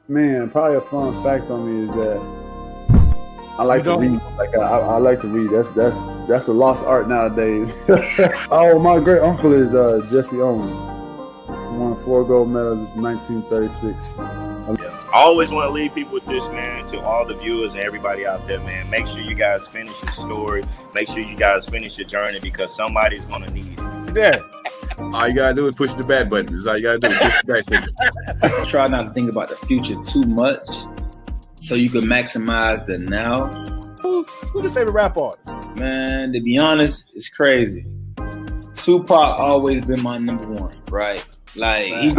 Man, probably a fun fact on me is that I like to read. Like I like to read. That's a lost art nowadays. Oh, my great uncle is Jesse Owens. He won 4 gold medals in 1936. I always want to leave people with this, man, to all the viewers and everybody out there, man. Make sure you guys finish your story. Make sure you guys finish your journey because somebody's going to need it. Yeah. All you got to do is push the back button. That's all you got to do is push the back signal. Try not to think about the future too much so you can maximize the now. Who's your favorite rap artist? Man, to be honest, it's crazy. Tupac always been my number one, right? Like he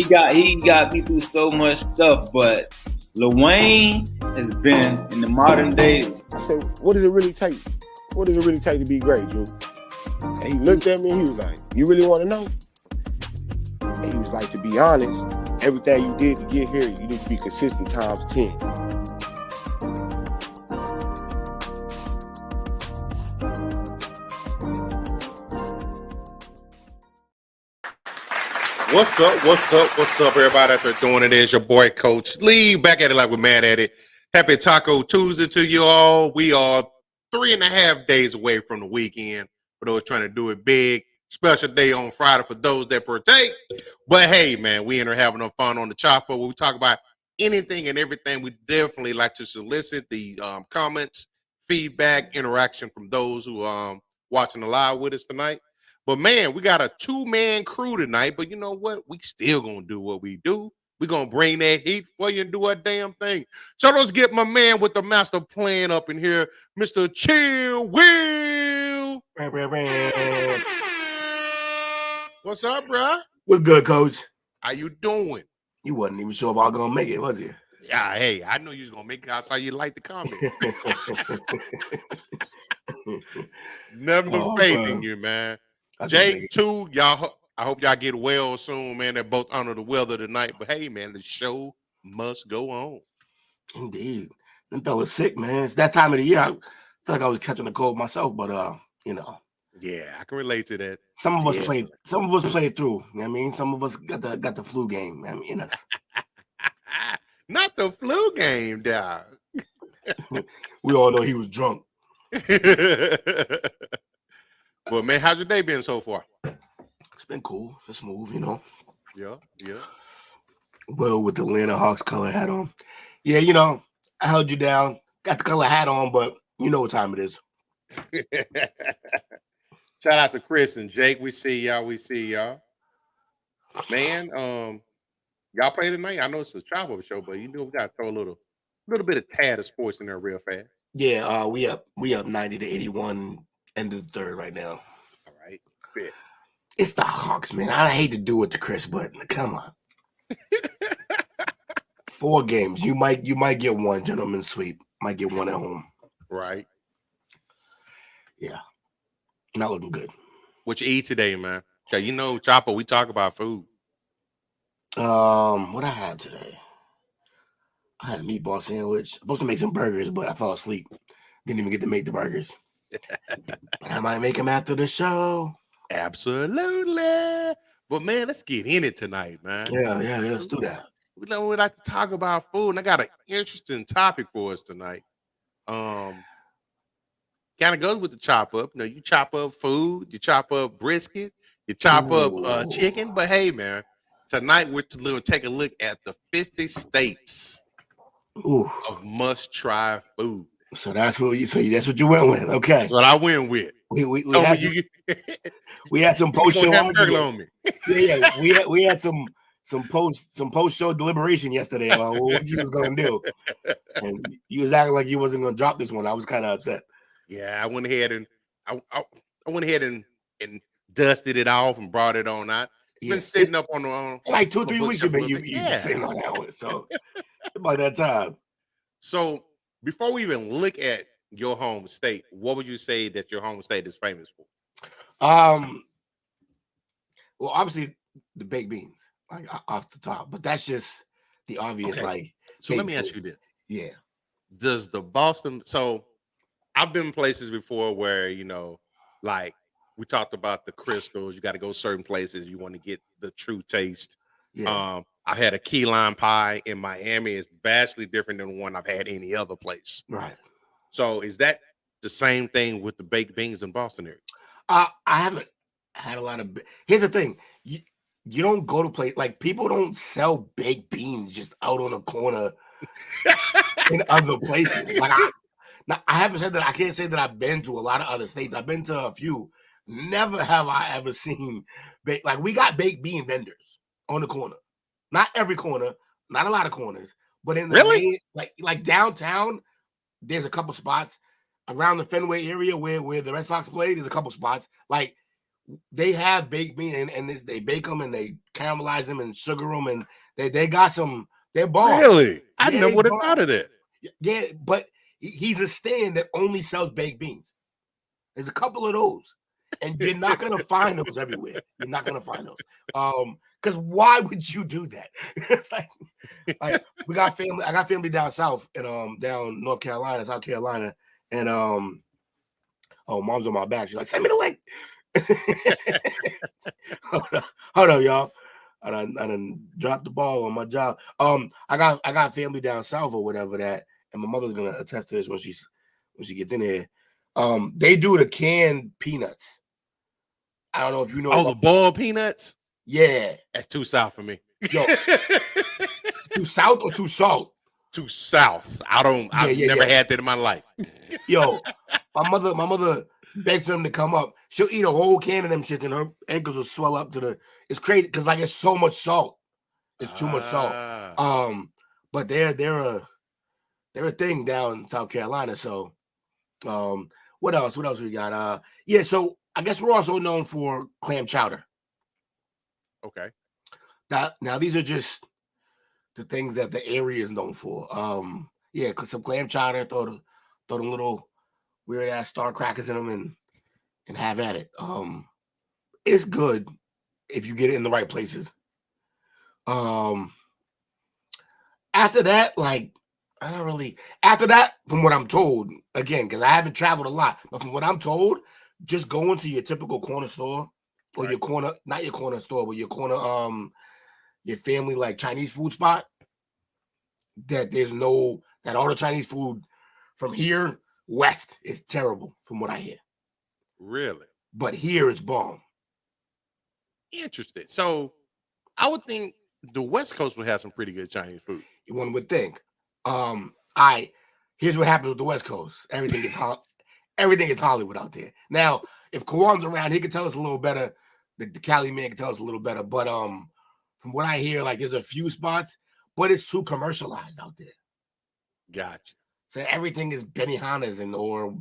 got me through so much stuff, but Lil Wayne has been in the modern day. I said, what does it really take? What does it really take to be great, Drew? And he looked at me and he was like, you really want to know? And he was like, to be honest, everything you did to get here, you need to be consistent times 10. What's up, everybody out there doing it? Is your boy Coach Lee back at it like we're mad at it. Happy Taco Tuesday to you all. We are 3.5 days away from the weekend for those trying to do it big. Special day on Friday for those that partake. But hey, man, we in here having no fun on the chopper where we talk about anything and everything. We definitely like to solicit the comments, feedback, interaction from those who watching the live with us tonight. But, man, we got a 2-man crew tonight. But you know what? We still going to do what we do. We're going to bring that heat for you and do our damn thing. So let's get my man with the master plan up in here, Mr. Chill Will. What's up, bro? What's good, Coach? How you doing? You wasn't even sure if I was going to make it, was you? Yeah, hey, I knew you was going to make it. I saw you like the comment. Nothing but faith in you, man. Jake, too, y'all. I hope y'all get well soon, man. They're both under the weather tonight. But, hey, man, the show must go on. Indeed. Them fellas sick, man. It's that time of the year. I feel like I was catching a cold myself, but, you know. Yeah, I can relate to that. Some of us played through. You know what I mean? Some of us got the flu game in us. Not the flu game, dog. We all know he was drunk. But, man, how's your day been so far? It's been cool. It's smooth, you know. Yeah. Well, with the Atlanta Hawks color hat on. Yeah, you know, I held you down. Got the color hat on, but you know what time it is. Shout out to Chris and Jake. We see y'all. Man, y'all play tonight? I know it's a travel show, but you know we got to throw a little bit of tad of sports in there real fast. Yeah, we up 90-81. End of the third right now. All right. Bet. It's the Hawks, man. I hate to do it to Chris, but come on. 4 games. You might get one gentleman's sweep. Might get one at home. Right. Yeah. Not looking good. What you eat today, man? Okay, you know, Chopper, we talk about food. What I had today? I had a meatball sandwich. I'm supposed to make some burgers, but I fell asleep. Didn't even get to make the burgers. But I might make them after the show. Absolutely. But man, let's get in it tonight, man. Yeah, let's do that. we like to talk about food, and I got an interesting topic for us tonight. Kind of goes with the chop up. You know, you chop up food, you chop up brisket, you chop up chicken. But hey, man, tonight we're to take a look at the 50 states of must-try food. So that's what you went with. Okay, that's what I went with. We had some post show on me. Yeah, we had some post show deliberation yesterday about what you was gonna do, and you was acting like you wasn't gonna drop this one. I was kind of upset. Yeah, I went ahead and I went ahead and dusted it off and brought it on out. Been sitting up on like 2-3 weeks. You've been sitting on that one. So about that time. So before we even look at your home state, what would you say that your home state is famous for? Well, obviously the baked beans, like off the top, but that's just the obvious. Okay. Like, so let me ask you this: yeah, does the Boston? So I've been places before where, you know, like we talked about the crystals. You got to go certain places. You want to get the true taste. Yeah. I had a key lime pie in Miami. It's vastly different than the one I've had any other place. Right. So is that the same thing with the baked beans in Boston area? I haven't had a lot of. Here's the thing: you don't go to place like people don't sell baked beans just out on a corner in other places. Like I haven't said that. I can't say that I've been to a lot of other states. I've been to a few. Never have I ever seen like we got baked bean vendors on the corner. Not every corner, not a lot of corners, but in the main, like downtown, there's a couple spots around the Fenway area where the Red Sox play. There's a couple spots like they have baked bean and they bake them and they caramelize them and sugar them and they got some. They're bomb. Really, I never would have thought of that. Yeah, but he's a stand that only sells baked beans. There's a couple of those, and you're not gonna find those everywhere. You're not gonna find those. Because why would you do that? It's like we got family. I got family down south and down North Carolina, South Carolina, and mom's on my back. She's like, send me the link. Hold up, y'all. I done dropped the ball on my job. I got family down south or whatever that, and my mother's gonna attest to this when she gets in here. They do the canned peanuts. I don't know if you know. Oh, the boiled peanuts? Yeah. That's too south for me. Yo. Too south or too salt? Too south. I've never had that in my life. Yo, my mother begs for them to come up. She'll eat a whole can of them shits and her ankles will swell up to the. It's crazy because like it's so much salt. It's too much salt. But they're a thing down in South Carolina. So, what else? What else we got? Yeah. So I guess we're also known for clam chowder. Okay. Now these are just the things that the area is known for. Yeah, cause some clam chowder, throw them little weird ass star crackers in them and have at it. It's good if you get it in the right places. After that, like I don't really. After that, from what I'm told, again, because I haven't traveled a lot, but from what I'm told, just go into your typical corner store or your corner, not your corner store, but your corner, your family like Chinese food spot. That all the Chinese food from here west is terrible, from what I hear. Really? But here it's bomb. Interesting. So I would think the West Coast would have some pretty good Chinese food. One would think. Here's what happens with the West Coast. Everything is Hollywood out there. Now, if Kawan's around, he can tell us a little better. The Cali man can tell us a little better. But from what I hear, like there's a few spots, but it's too commercialized out there. Gotcha. So everything is Benihana's and or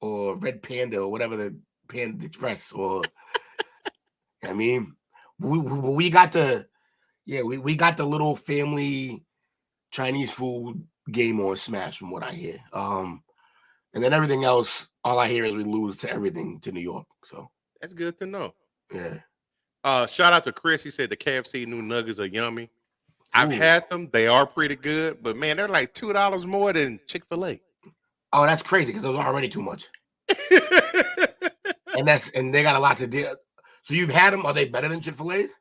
Red Panda or whatever the Panda Express or I mean, we got the little family Chinese food game on Smash from what I hear. And then everything else, all I hear is we lose to everything to New York. So that's good to know. Yeah. Shout out to Chris. He said the KFC new nuggets are yummy. I've had them. They are pretty good, but man, they're like $2 more than Chick-fil-A. Oh, that's crazy because those are already too much. and they got a lot to do. So you've had them. Are they better than Chick-fil-A's?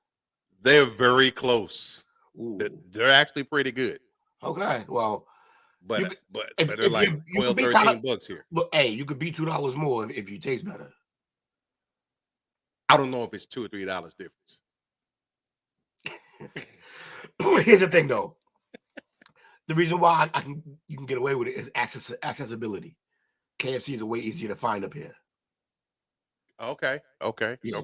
They're very close. Ooh. They're actually pretty good. Okay, well, But you, but they're like you 12, could be $13 here. Look, hey, you could be $2 more if you taste better. I don't know if it's $2 or $3 difference. Here's the thing, though. The reason why you can get away with it is accessibility. KFC is way easier to find up here. Okay. Yeah,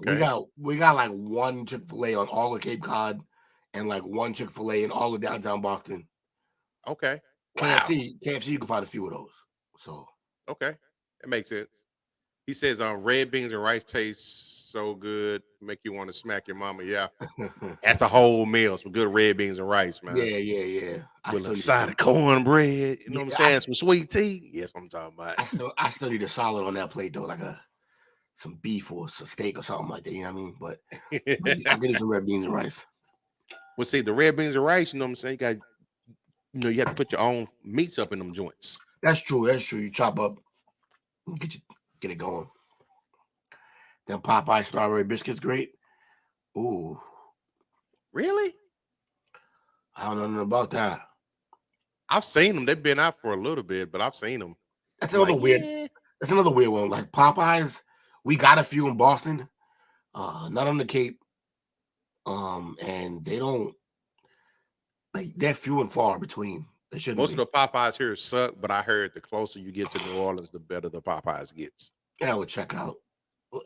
we got like one Chick-fil-A on all of Cape Cod, and like one Chick-fil-A in all of downtown Boston. Okay. Wow. KFC, you can find a few of those. So Okay, that makes sense. He says, red beans and rice taste so good, make you want to smack your mama. Yeah, that's a whole meal. Some good red beans and rice, man. Yeah. With a side of cornbread, you know what I'm saying? Some sweet tea. Yes, what I'm talking about. I still need a solid on that plate though, like some beef or some steak or something like that. You know what I mean? But I get some red beans and rice. Well, see, the red beans and rice, you know what I'm saying? You have to put your own meats up in them joints. That's true. You chop up, get it going. Then Popeye strawberry biscuits, great. Ooh, really? I don't know nothing about that. I've seen them. They've been out for a little bit, but I've seen them. That's another weird. Yeah. That's another weird one. Like Popeyes, we got a few in Boston, not on the Cape. And they don't they're few and far between. They shouldn't. Most of the Popeyes here suck, but I heard the closer you get to New Orleans, the better the Popeyes gets. Yeah, I would check out.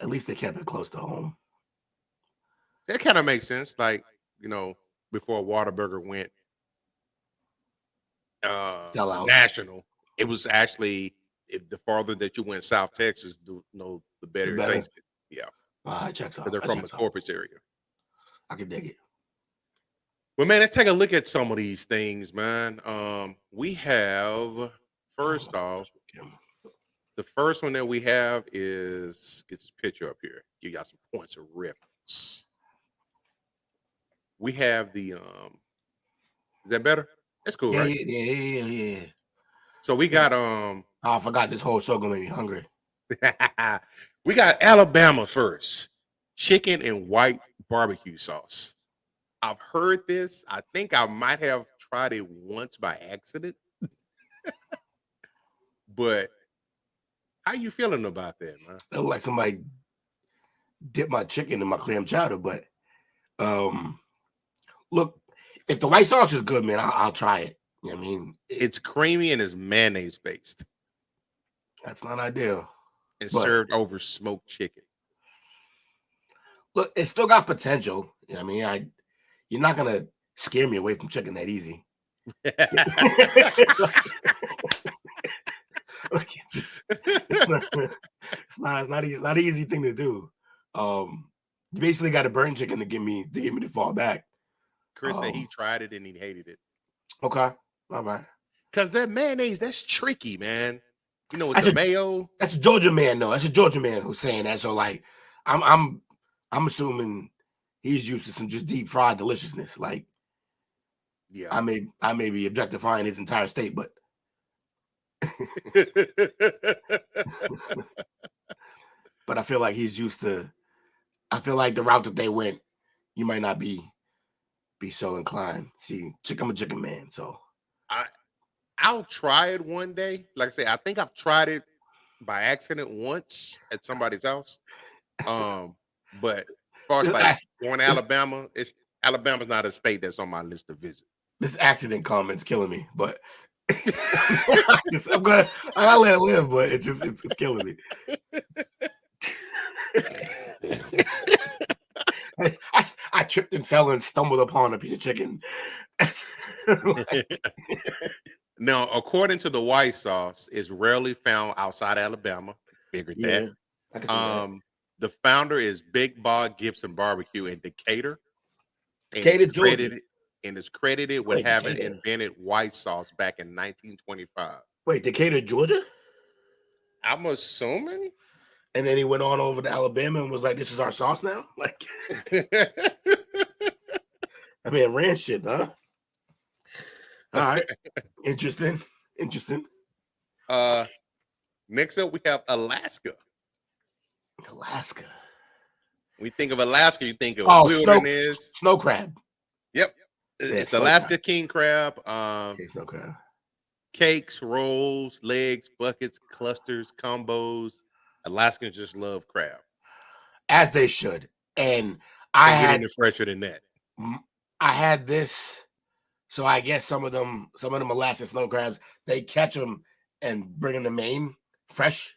At least they kept it close to home. That kind of makes sense. Like, before Whataburger went national, it was actually the farther that you went South Texas, the better it tasted. Yeah. It checks out. They're from the Corpus area. I can dig it. Well, man, let's take a look at some of these things, man. We have, first off, the first one that we have is, get this picture up here. You got some points of reference. We have the, is that better? That's cool, right? Yeah. So we got, I forgot this whole show gonna make me hungry. We got Alabama first. Chicken and white barbecue sauce. I've heard this. I think I might have tried it once by accident. But how you feeling about that, man? It looked like somebody dipped my chicken in my clam chowder, but look, if the white sauce is good, man, I'll try it. You know what I mean? It's creamy and it's mayonnaise based. That's not ideal. It's served over smoked chicken. Look, it still got potential. You know what I mean? You're not gonna scare me away from chicken that easy. It's not an easy thing to do. You basically got to burn chicken to get me to fall back. Chris said he tried it and he hated it. Okay, all right. Because that mayonnaise, that's tricky, man. With the mayo. That's a Georgia man, though. That's a Georgia man who's saying that. So, like, I'm assuming he's used to some just deep fried deliciousness. Like, yeah, I may be objectifying his entire state, but but I feel like he's used to. I feel like the route that they went, you might not be so inclined. See, I'm a chicken man, so I'll try it one day. Like I say, I think I've tried it by accident once at somebody's house. But as far as like going to Alabama, Alabama's not a state that's on my list to visit. This accident comment's killing me, but I'm gonna let it live, but it's killing me. I tripped and fell and stumbled upon a piece of chicken. Now, according to the white sauce, it's rarely found outside Alabama. Figured that. The founder is Big Bob Gibson Barbecue in Decatur. Georgia. And is credited with having invented white sauce back in 1925. Wait, Decatur, Georgia? I'm assuming. And then he went on over to Alabama and was like, "This is our sauce now." Like, I mean, ran shit, huh? All right, interesting. Next up, we have Alaska. Alaska. When you think of Alaska, you think of wilderness, snow crab. Yep. It's Alaska king crab. It's no crab. Cakes, rolls, legs, buckets, clusters, combos. Alaskans just love crab. As they should. And I Can't get had any fresher than that. I had this. So I guess some of them Alaskan snow crabs, they catch them and bring them to Maine fresh.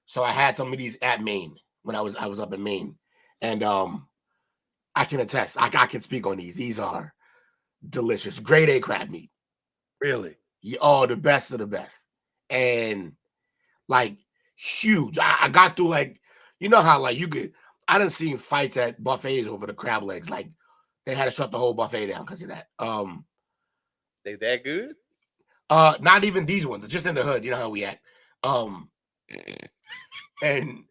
So I had some of these at Maine when I was up in Maine, and I can attest. I can speak on these. These are delicious, grade A crab meat. Really? Oh, the best of the best, and like huge. I got through like, you know how like you could. I done seen fights at buffets over the crab legs. Like they had to shut the whole buffet down because of that. They that good? Not even these ones. Just in the hood. You know how we act. And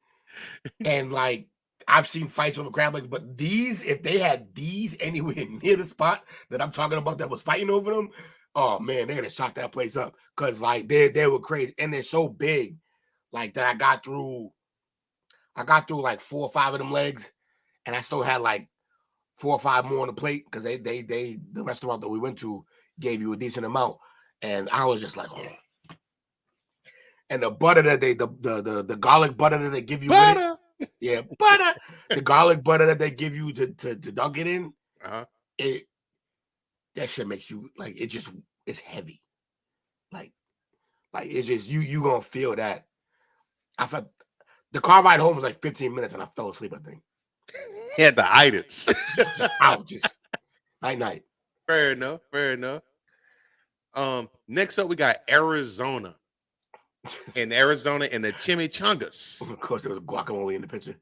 like I've seen fights over crab legs, but these, if they had these anywhere near the spot that I'm talking about that was fighting over them, oh man, they'd have shot that place up because like they were crazy and they're so big, like that I got through like 4 or 5 of them legs, and I still had like 4 or 5 more on the plate because they the restaurant that we went to gave you a decent amount, and I was just like, oh. And the butter that the garlic butter that they give you butter. With it, yeah, butter. The garlic butter that they give you to dunk it in, that shit makes you like it's heavy, like it's just you gonna feel that. I felt the car ride home was like 15 minutes and I fell asleep. I think had the itis. just night. Fair enough. Next up we got Arizona. In Arizona and the chimichangas. Of course, there was guacamole in the picture.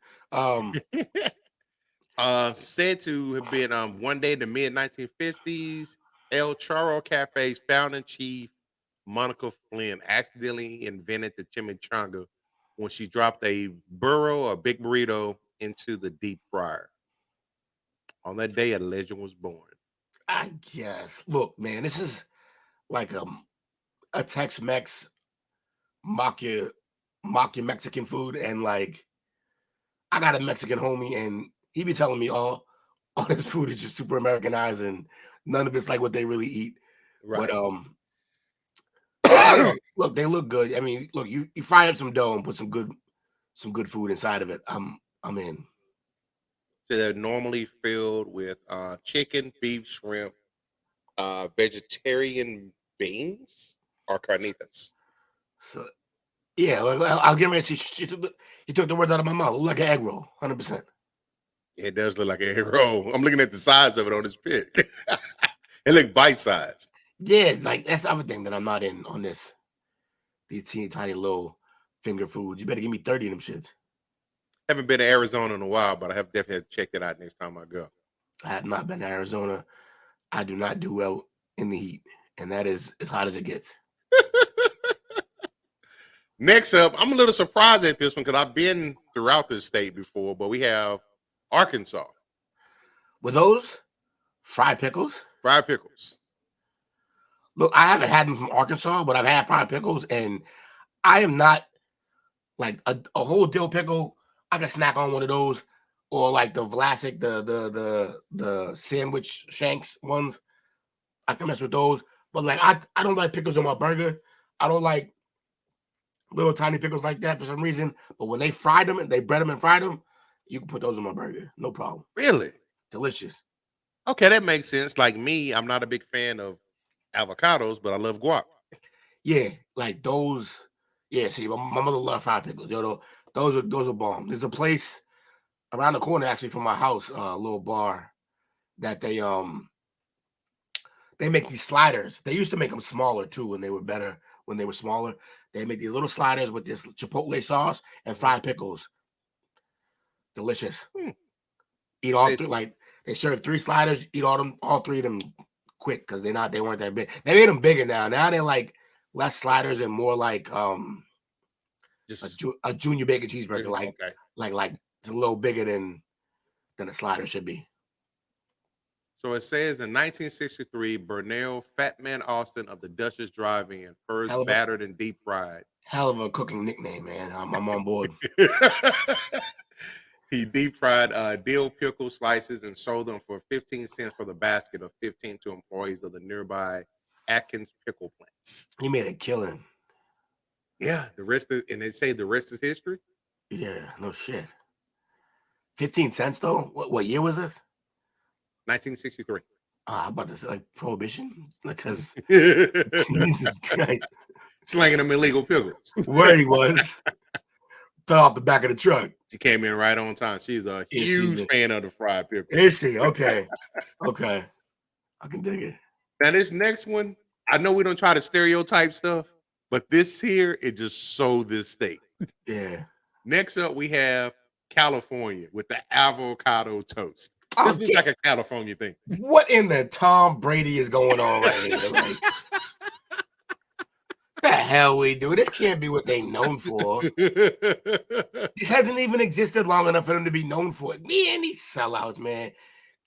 Said to have been one day in the mid-1950s, El Charro Cafe's founding chief, Monica Flynn, accidentally invented the chimichanga when she dropped a big burrito, into the deep fryer. On that day, a legend was born. I guess. Look, man, this is like a Tex-Mex mock your Mexican food, and like I got a Mexican homie and he be telling me all this food is just super Americanized and none of it's like what they really eat. Right. But look, they look good. I mean, look, you fry up some dough and put some good food inside of it. I'm in. So they're normally filled with chicken, beef, shrimp, vegetarian beans, or carnitas. So, yeah, I'll get ready to see. He took the words out of my mouth. It looked like an egg roll, 100%. It does look like an egg roll. I'm looking at the size of it on this pic. It looked bite-sized. Yeah, like that's the other thing that I'm not in on this. These teeny tiny little finger foods. You better give me 30 of them shits. Haven't been to Arizona in a while, but I have definitely had to check it out next time I go. I have not been to Arizona. I do not do well in the heat, and that is as hot as it gets. Next up, I'm a little surprised at this one because I've been throughout this state before, but we have Arkansas. With those fried pickles? Fried pickles. Look, I haven't had them from Arkansas, but I've had fried pickles, and I am not like a whole dill pickle. I can snack on one of those, or like the Vlasic, the sandwich shanks ones. I can mess with those, but like I don't like pickles on my burger. I don't like little tiny pickles like that for some reason. But when they fried them and they bread them and fried them, you can put those on my burger, no problem. Really? Delicious. Okay, that makes sense. Like me, I'm not a big fan of avocados, but I love guac. Yeah, like those. Yeah, see, my mother loves fried pickles. Yo, those are bomb. There's a place around the corner actually from my house, a little bar that they make these sliders. They used to make them smaller too when they were better, when they were smaller. They make these little sliders with this chipotle sauce and fried pickles. Delicious. Eat all three, like they serve 3 sliders, eat all 3 of them quick because they weren't that big. They made them bigger now. Now they're like less sliders and more like just a junior bacon cheeseburger, like it's a little bigger than a slider should be. So it says in 1963, Burnell Fatman Austin of the Duchess Drive-In first battered and deep fried. Hell of a cooking nickname, man. I'm on board. He deep fried dill pickle slices and sold them for 15 cents for the basket of 15 to employees of the nearby Atkins pickle plants. He made a killing. Yeah, and they say the rest is history. Yeah, no shit. 15 cents though? What year was this? 1963. I'm about to say like prohibition, because Jesus Christ, Slanging them illegal pickles. Where he was fell off the back of the truck. She came in right on time. She's a huge fan of the fried pickle. Is she? Okay. Okay. I can dig it. Now this next one, I know we don't try to stereotype stuff, but this here, it just sold this state. Yeah. Next up, we have California with the avocado toast. Oh, This is like a California thing. What in the Tom Brady is going on right here? Like, the hell we do? This can't be what they known for. This hasn't even existed long enough for them to be known for it. Man, these sellouts, man.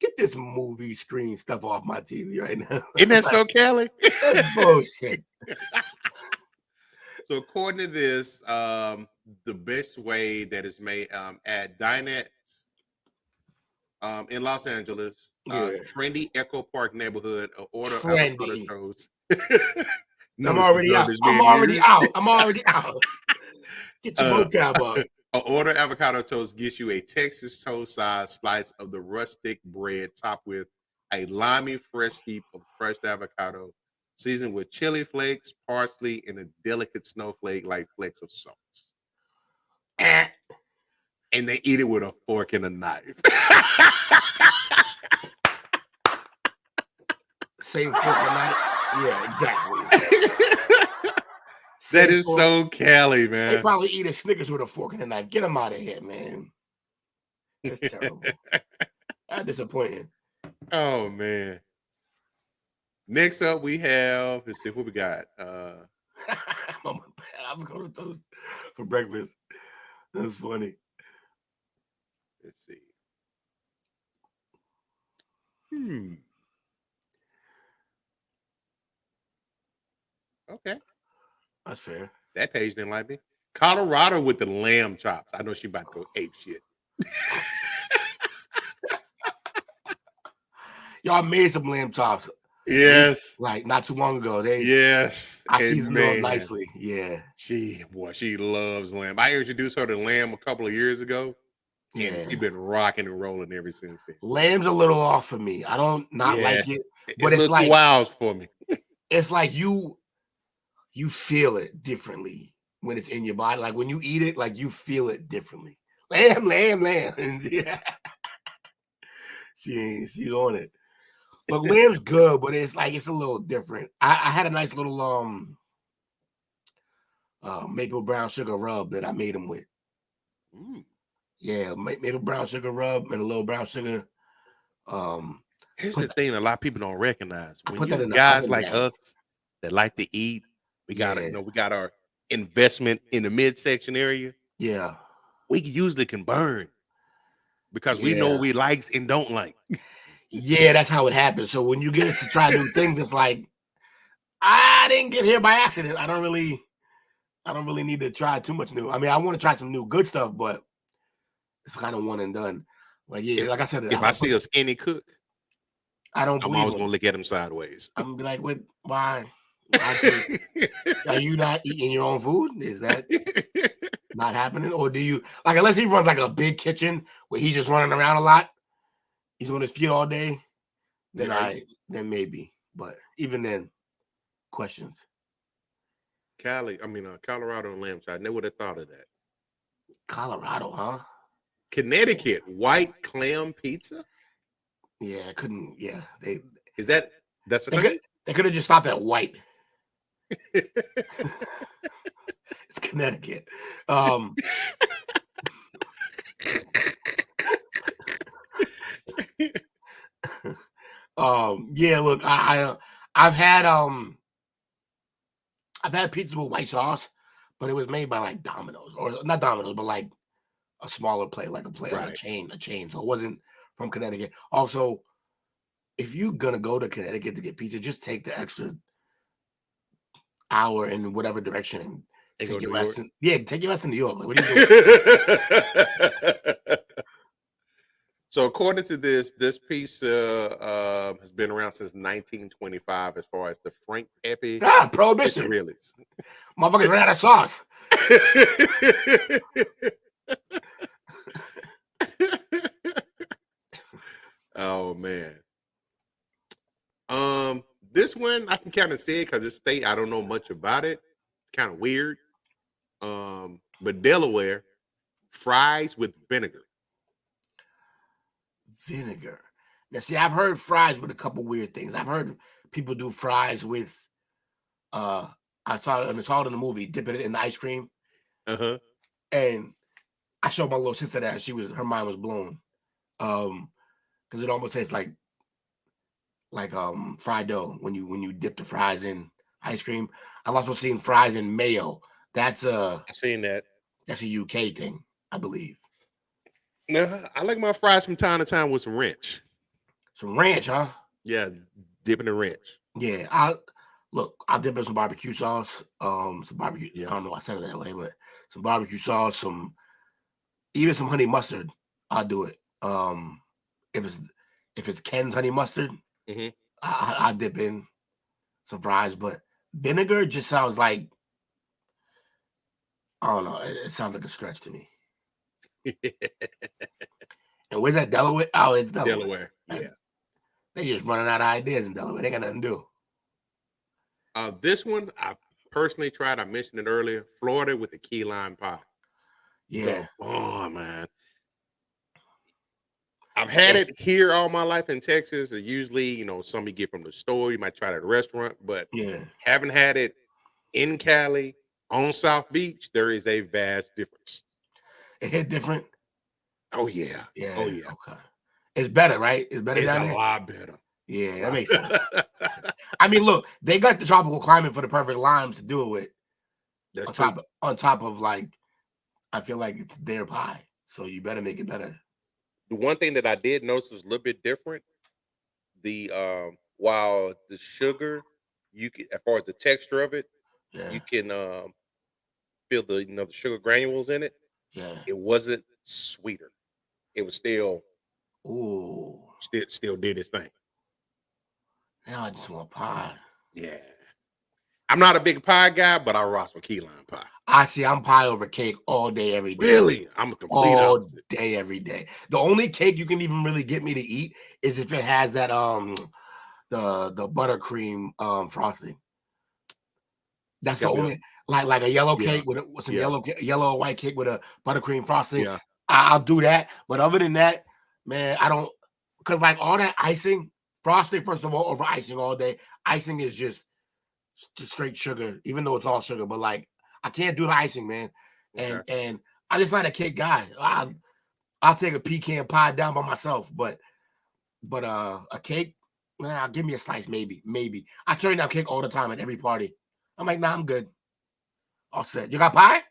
Get this movie screen stuff off my TV right now. Isn't that so, Kelly? That's bullshit. So according to this, the best way that is made at Dinettes in Los Angeles, trendy Echo Park neighborhood, order avocado toast. I'm already out. I'm already out. Get your vocab up. An order avocado toast gets you a Texas toast size slice of the rustic bread topped with a limey fresh heap of crushed avocado, seasoned with chili flakes, parsley, and a delicate snowflake-like flakes of salt. And they eat it with a fork and a knife. Same fork and knife? Yeah, exactly. That is so Cali, man. They probably eat a Snickers with a fork and a knife. Get them out of here, man. That's terrible. That's disappointing. Oh, man. Next up, we have, let's see what we got. I'm going to toast for breakfast. That's funny. Let's see. Okay. That's fair. That page didn't like me. Colorado with the lamb chops. I know she about to go ape shit. Y'all made some lamb chops. Yes. Like not too long ago. I seasoned them nicely. Yeah. She loves lamb. I introduced her to lamb a couple of years ago. Yeah. And she's been rocking and rolling ever since then. Lamb's a little off for me. I don't like it. But it's like wows for me. It's like you feel it differently when it's in your body. Like when you eat it, like you feel it differently. Lamb. Yeah. She's on it. But lamb's good, but it's a little different. I had a nice little maple brown sugar rub that I made them with. Yeah, maple brown sugar rub and a little brown sugar. Here's the thing a lot of people don't recognize. When you guys like us that like to eat, we got we got our investment in the midsection area. Yeah. We usually can burn because we know what we likes and don't like. Yeah, that's how it happens. So when you get to try new things, it's like I didn't get here by accident. I don't really need to try too much new. I mean, I want to try some new good stuff, but it's kind of one and done. Like like I said, if I see a skinny cook, I'm always gonna look at him sideways. I'm gonna be like, "What? Why? Are you not eating your own food? Is that not happening? Or do you like unless he runs like a big kitchen where he's just running around a lot, he's on his feet all day, then maybe. But even then, questions. Colorado lamb chop. I never would have thought of that. Colorado, huh? Connecticut white clam pizza. Yeah, couldn't. Yeah, that's a thing? They could have just stopped at white. It's Connecticut. Yeah, look, I've had pizza with white sauce, but it was made by like Domino's, or not Domino's, but like a smaller place, like a chain. So it wasn't from Connecticut. Also, if you're gonna go to Connecticut to get pizza, just take the extra hour in whatever direction and take your ass to New York. Like, what are you doing? So according to this piece has been around since 1925 as far as the Frank Pepe Prohibition. Piccirillis. Motherfuckers ran out of sauce. Oh man. This one I can kind of say it because it's state. I don't know much about it. It's kind of weird. But Delaware, fries with vinegar. Vinegar. Now, see, I've heard fries with a couple weird things. I've heard people do fries with, I saw it in the movie, dipping it in the ice cream. Uh-huh. And I showed my little sister that her mind was blown. Because it almost tastes like fried dough when you dip the fries in ice cream. I've also seen fries in mayo. I've seen that. That's a UK thing, I believe. No, I like my fries from time to time with some ranch. Some ranch, huh? Yeah, dipping the ranch. Yeah, I'll dip in some barbecue sauce. Some barbecue. Yeah. I don't know why I said it that way, but some barbecue sauce, even some honey mustard. I'll do it. If it's Ken's honey mustard, mm-hmm. I'll dip in some fries. But vinegar just sounds like, I don't know. It sounds like a stretch to me. And where's that, Delaware? Oh, it's Delaware. Yeah. They just running out of ideas in Delaware. They got nothing to do. This one I personally tried. I mentioned it earlier. Florida with the key lime pie. Yeah. Oh man. I've had it here all my life in Texas. Usually, some you get from the store. You might try it at a restaurant, but haven't had it in Cali on South Beach. There is a vast difference. It hit different. Oh yeah. Yeah. Oh yeah. Okay. It's better, right? It's better. It's down a there? lot better. Yeah, that makes sense. I mean, look, they got the tropical climate for the perfect limes to do it with. That's on top of I feel like it's their pie, so you better make it better. The one thing that I did notice was a little bit different. While the sugar, you can, as far as the texture of it, you can feel the sugar granules in it. Yeah, it wasn't sweeter. It was still did its thing. Now I just want pie. Yeah. I'm not a big pie guy, but I rock with key lime pie. I'm pie over cake all day, every day. Really? I'm a complete all opposite. Day, every day. The only cake you can even really get me to eat is if it has that the buttercream frosting. That's the only like a yellow cake with some yellow or white cake with a buttercream frosting. Yeah. I'll do that. But other than that, man, I don't, because all that icing, frosting, first of all, over icing all day. Icing is just straight sugar, even though it's all sugar. But I can't do the icing, man. And I'm just not a cake guy. I'll take a pecan pie down by myself, but a cake, man, give me a slice, maybe. I turn down cake all the time at every party. I'm like, nah, I'm good. All set. You got pie?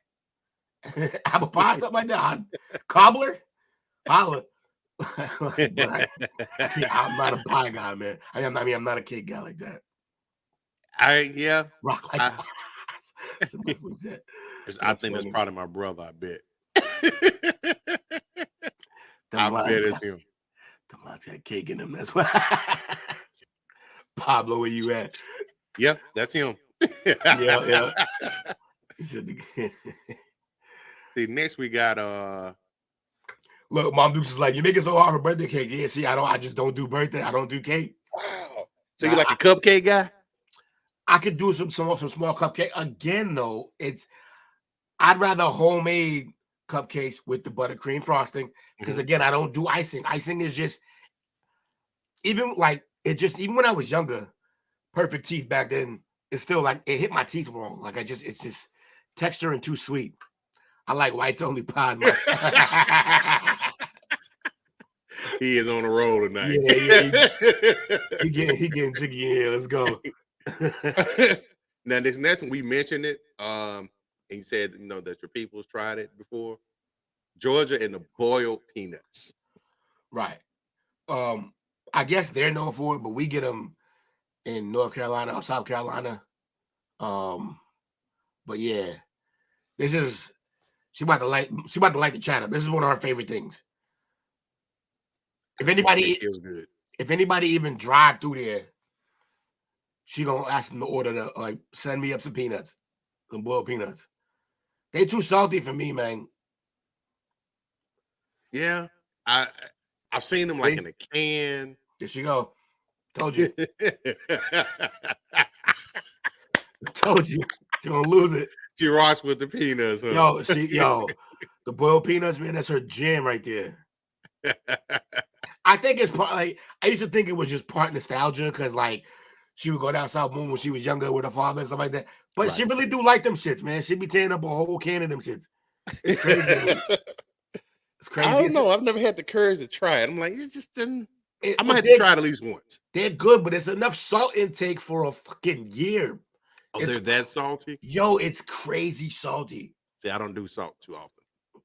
Apple pie, something like that. Cobbler? Holla. I'm not a pie guy, man. I'm not a cake guy like that. Rock like that. I think that's probably my brother, I bet. I bet it's him. The lots got cake in them. That's why. Pablo, where you at? Yeah, that's him. Yeah. See, next we got Look, Mom Dukes is like, you make it so hard for birthday cake. Yeah, see, I just don't do birthday. I don't do cake. Wow. So you like a cupcake guy? I could do some small cupcake. Again, though, I'd rather homemade cupcakes with the buttercream frosting because again, I don't do icing. Icing is just even when I was younger, perfect teeth back then. It's still it hit my teeth wrong. It's just texture and too sweet. I like whites only pies myself. He is on a roll tonight. Yeah. He getting jiggy in here. Let's go. Now this next one, we mentioned it. He said, that your people's tried it before. Georgia and the boiled peanuts. Right. I guess they're known for it, but we get them in North Carolina or South Carolina. But yeah, she about to like the chatter. This is one of her favorite things. If anybody, It feels good. if anybody even drive through there, she gonna ask them to order like send me up some peanuts, some boiled peanuts. They too salty for me, man. Yeah, I've seen them like in a can. There she go. Told you. Told you. She gonna lose it. She rocks with the peanuts, huh? Yo, the boiled peanuts, man, that's her jam right there. I think it's part like I used to think it was just part nostalgia because like she would go down South Moon when she was younger with her father and stuff like that. But she really do like them shits, man. She be tearing up a whole can of them shits. It's crazy. It's crazy. I don't know. I've never had the courage to try it. I'm like, it just didn't. I might have to try it at least once. They're good, but it's enough salt intake for a fucking year. Oh, they're that salty? Yo, it's crazy salty. See, I don't do salt too often.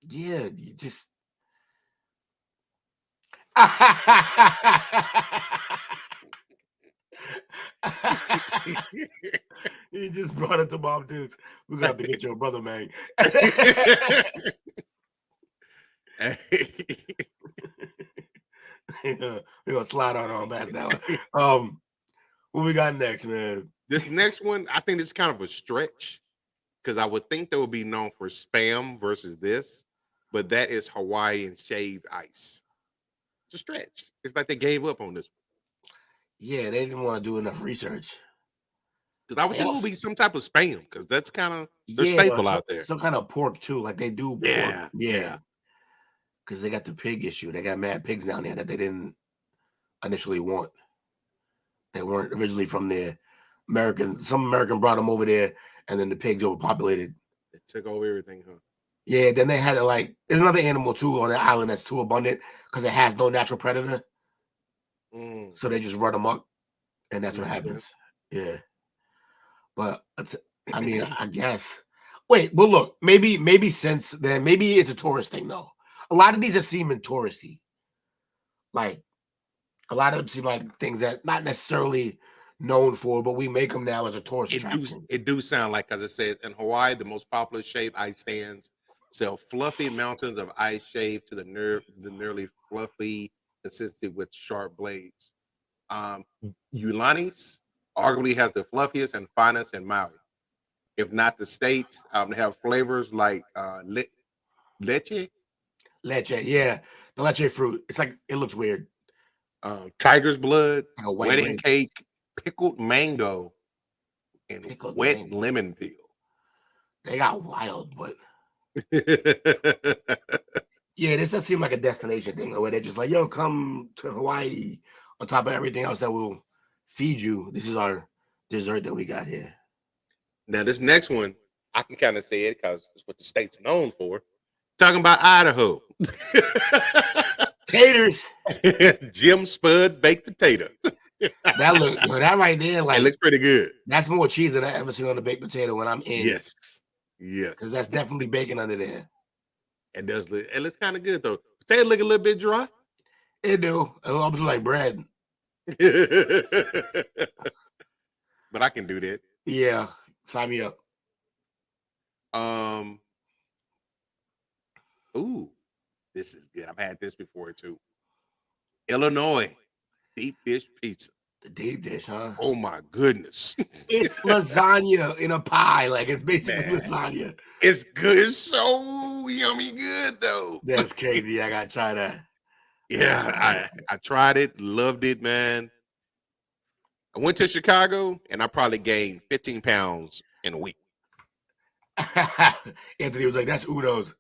Yeah, you just. You just brought it to Mom Dudes. We're gonna have to get your brother, man. We're gonna slide on past that one. What we got next, man? This next one, I think it's kind of a stretch because I would think they would be known for Spam versus this, but that is Hawaiian shaved ice. It's a stretch. It's like they gave up on this one. Yeah, they didn't want to do enough research. Because I would think it would be some type of Spam because that's kind of their staple out there. Some kind of pork too, like they do. Yeah, pork. Yeah. Because they got the pig issue. They got mad pigs down there that they didn't initially want. They weren't originally from there. Some American brought them over there, and then the pigs overpopulated. It took over everything, huh? Yeah, then they had to there's another animal too on the island that's too abundant because it has no natural predator. So they just run them up, and that's what happens. Yeah. But I mean, I guess. Wait, well, look, maybe since then, maybe it's a tourist thing though. A lot of these are seeming touristy. Like a lot of them seem like things that not necessarily known for, but we make them now as a tourist attraction. It do sound like, as it says, in Hawaii, the most popular shaved ice stands sell fluffy mountains of ice shaved to the nearly fluffy consistency with sharp blades. Ulani's arguably has the fluffiest and finest in Maui. If not the states, they have flavors like leche. Leche, yeah. The leche fruit. It's like, it looks weird. Tiger's blood, like wedding cake, pickled mango, and wet lemon peel. They got wild, but yeah, this does seem like a destination thing where they're just like, yo, come to Hawaii on top of everything else that will feed you. This is our dessert that we got here. Now, this next one, I can kind of say it because it's what the state's known for. Talking about Idaho. Taters. Jim Spud baked potato. That right there, like, it looks pretty good. That's more cheese than I ever seen on a baked potato when I'm in. Yes. Because that's definitely bacon under there. It does look. It looks kind of good though. Potato look a little bit dry. It do. It almost like bread. But I can do that. Yeah, sign me up. Ooh, this is good. I've had this before too. Illinois deep dish pizza. The deep dish, huh? Oh my goodness. It's lasagna in a pie. Like it's basically lasagna. It's good. It's so yummy good though. That's crazy. I gotta try that. Yeah, I tried it, loved it, man. I went to Chicago and I probably gained 15 pounds in a week. Anthony was like, that's Udo's.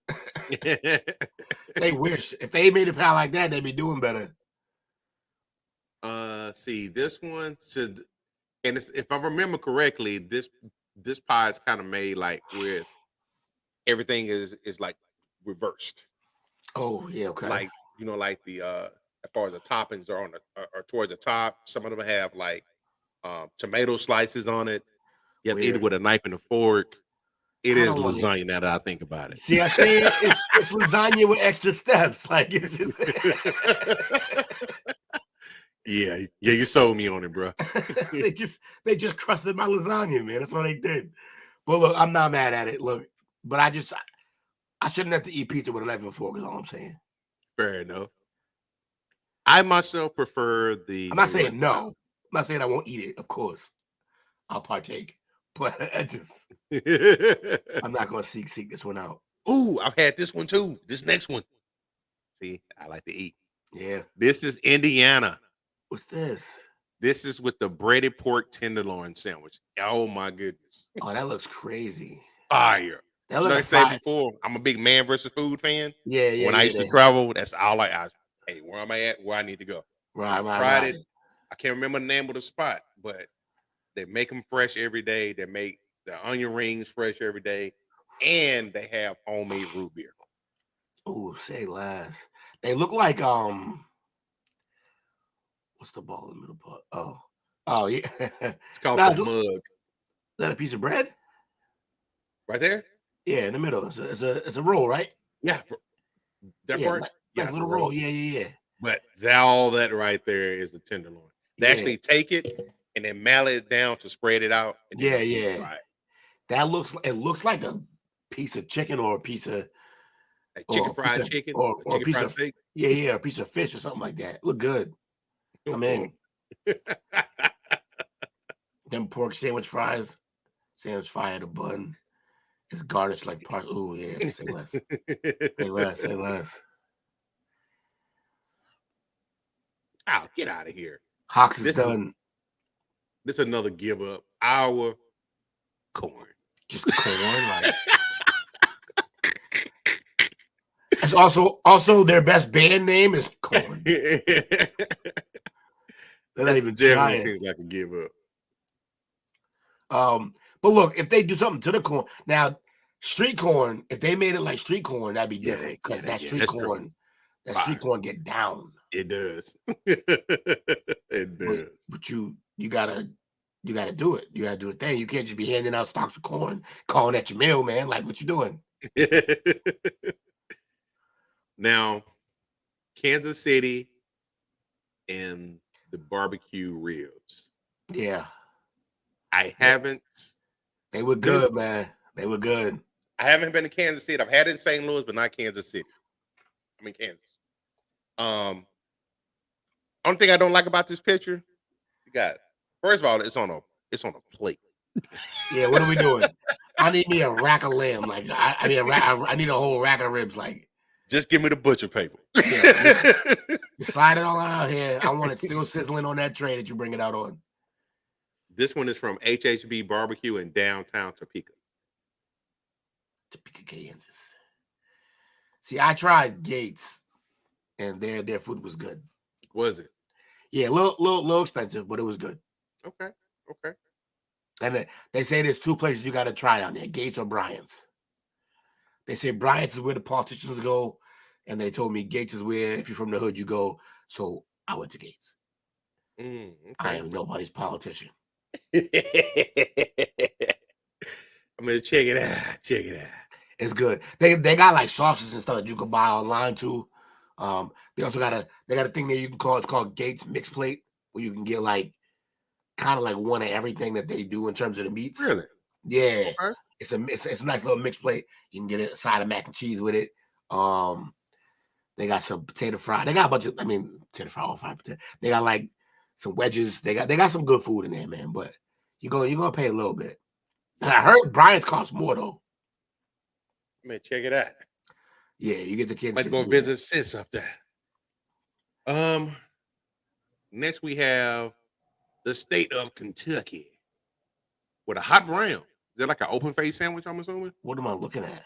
They wish. If they made a pie like that, they'd be doing better. See, this one should, and if I remember correctly, this pie is kind of made like with everything is like reversed. Oh, yeah, okay. Like, you know, like the as far as the toppings are are towards the top. Some of them have like tomato slices on it. You have to eat it with a knife and a fork. It is lasagna now that I think about it. See, I say it's lasagna with extra steps. Like it's just Yeah, you sold me on it, bro. they just crusted my lasagna, man. That's what they did. But look, I'm not mad at it. Look, but I shouldn't have to eat pizza with a knife and fork. Is all I'm saying. Fair enough. I myself prefer the. I'm not saying no. I'm not saying I won't eat it. Of course, I'll partake, but I'm not gonna seek this one out. Ooh, I've had this one too. This next one. See, I like to eat. Yeah. This is Indiana. What's this? This is with the breaded pork tenderloin sandwich. Oh my goodness. Oh, that looks crazy. Fire. That Like I looks said before, I'm a big man versus food fan. Yeah. When I used to travel, that's all hey, where am I at? Where I need to go. Right. Tried it. I can't remember the name of the spot, but they make them fresh every day. They make the onion rings fresh every day, and they have homemade root beer. Oh, say less. They look like what's the ball in the middle part? Oh yeah. It's called the mug. Is that a piece of bread? Right there? Yeah, in the middle. It's a roll, right? Yeah. That part? Nice little roll. Yeah. But all that right there is the tenderloin. They actually take it and then mallet it down to spread it out. And Yeah. That looks like a piece of chicken or a piece of like chicken fried chicken or a piece fried of steak. Yeah, a piece of fish or something like that. Look good. I'm in. Them pork sandwich fries, fire the bun. It's garnished like parts. Oh yeah, say less. Say less. Oh, get out of here. Hawks is done. This is another give up. Our corn. Just corn, like. It's also their best band name is Corn. They're not even trying. Seems like a give up. But look, if they do something to the corn now, street corn, if they made it like street corn, that'd be different because that street corn get down. It does. It does. But you gotta do it. You gotta do a thing. You can't just be handing out stalks of corn, calling at your meal, man. Like what you doing? Now, Kansas City and the barbecue ribs. Yeah. I haven't. They were good, man. They were good. I haven't been to Kansas City. I've had it in St. Louis, but not Kansas City. I'm in Kansas. Only thing I don't like about this picture, you got first of all, it's on a plate. Yeah, what are we doing? I need me a rack of lamb. Like I need a whole rack of ribs. Like just give me the butcher paper. Yeah, slide it all out here. I want it still sizzling on that tray that you bring it out on. This one is from HHB Barbecue in downtown Topeka. Topeka, Kansas. See, I tried Gates, and their food was good. Was it? Yeah, a little expensive, but it was good. Okay. And they say there's two places you got to try down there, Gates or Bryant's. They say Bryant's is where the politicians go, and they told me Gates is where, if you're from the hood, you go. So I went to Gates. Okay. I am nobody's politician. I'm gonna check it out. It's good. They got like sauces and stuff that you can buy online too. They also got a thing there you can call, it's called Gates Mix Plate, where you can get like kind of like one of everything that they do in terms of the meats. Really? Yeah. Okay. It's a nice little mixed plate. You can get a side of mac and cheese with it. They got some potato fry. They got a bunch of, potato fry, all fried potato. They got like some wedges. They got some good food in there, man. But you're gonna pay a little bit. And I heard Bryant's costs more though. Man, check it out. Yeah, you get the kids. Might go visit sis up there. Next we have the state of Kentucky with a hot brown. Is that like an open face sandwich, I'm assuming? What am I looking at?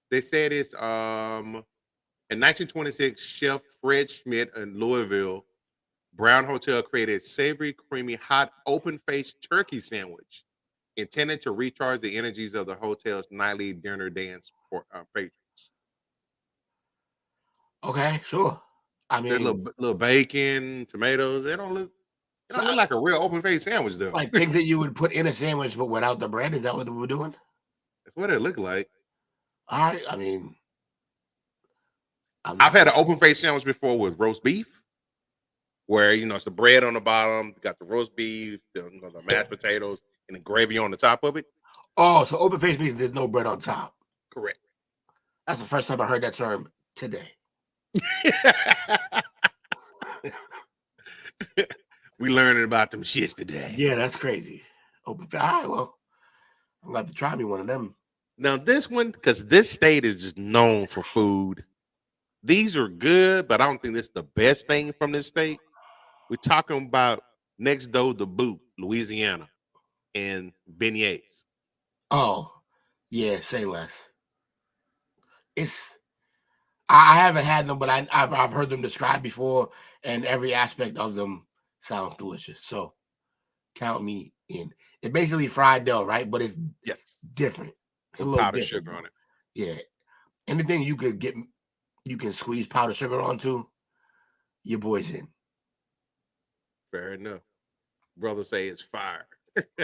They said it's in 1926, Chef Fred Schmidt in Louisville, Brown Hotel created savory, creamy, hot, open face turkey sandwich intended to recharge the energies of the hotel's nightly dinner dance for patrons. Okay, sure. I mean, little bacon, tomatoes. They don't look like a real open face sandwich, though. Like things that you would put in a sandwich, but without the bread. Is that what we're doing? That's what it looked like. All right. I mean, I've had an open face sandwich before with roast beef, where it's the bread on the bottom, got the roast beef, the mashed potatoes, and the gravy on the top of it. Oh, so open face means there's no bread on top. Correct. That's the first time I heard that term today. We learning about them shits today. Yeah, that's crazy. Open. All right, well, I'm gonna have to try me one of them. Now this one, because this state is just known for food. These are good, but I don't think this is the best thing from this state. We're talking about next door the boot, Louisiana, and beignets. Oh, yeah, say less. It's I haven't had them, but I've heard them described before, and every aspect of them sounds delicious. So count me in. It's basically fried dough, right? But it's Yes, different. It's a with little powdered different. sugar on it. Yeah. Anything you can squeeze powdered sugar onto, your boy's in. Fair enough. Brother say it's fire.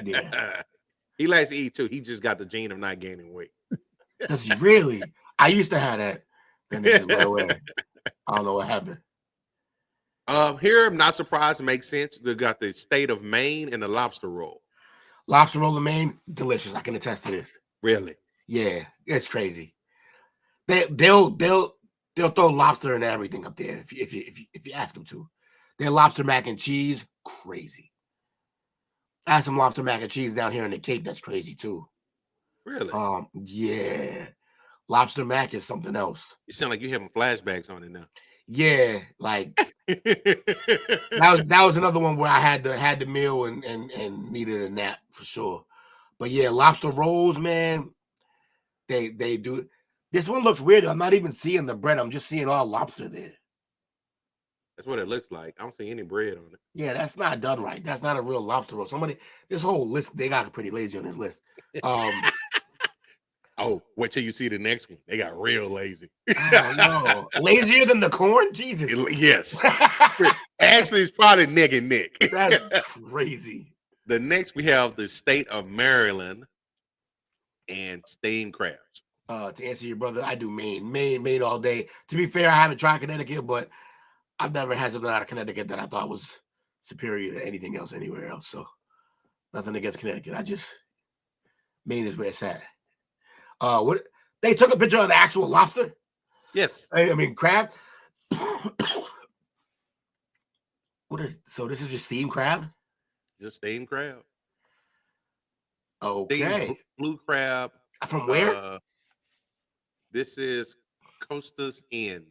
Yeah. He likes to eat too. He just got the gene of not gaining weight. Does he really? I used to have that. Then it just went away. I don't know what happened. Here, I'm not surprised. It makes sense. They got the state of Maine and the lobster roll. Lobster roll in Maine, delicious. I can attest to this. Really? Yeah, it's crazy. They'll throw lobster and everything up there if you ask them to. Their lobster mac and cheese, crazy. I had some lobster mac and cheese down here in the Cape. That's crazy too. Really? Yeah, lobster mac is something else. You sound like you're having flashbacks on it now. Yeah, like that was another one where I had the meal and needed a nap for sure. But yeah, lobster rolls, man. They do. This one looks weird. I'm not even seeing the bread. I'm just seeing all lobster there. That's what it looks like. I don't see any bread on it. Yeah, that's not done right. That's not a real lobster roll. This whole list, they got pretty lazy on this list. Oh, wait till you see the next one. They got real lazy. Oh, no. Lazier than the corn? Jesus. Yes. Actually, it's probably neck and neck. That's crazy. The next we have the state of Maryland and steamed crabs. To answer your brother, I do Maine all day. To be fair, I haven't tried Connecticut, but I've never had something out of Connecticut that I thought was superior to anything else anywhere else. So nothing against Connecticut. Maine is where it's at. What they took a picture of the actual lobster? Yes. I mean crab. So this is just steamed crab? Just steamed crab. Okay. Steamed blue crab. From where? This is Costas Inn,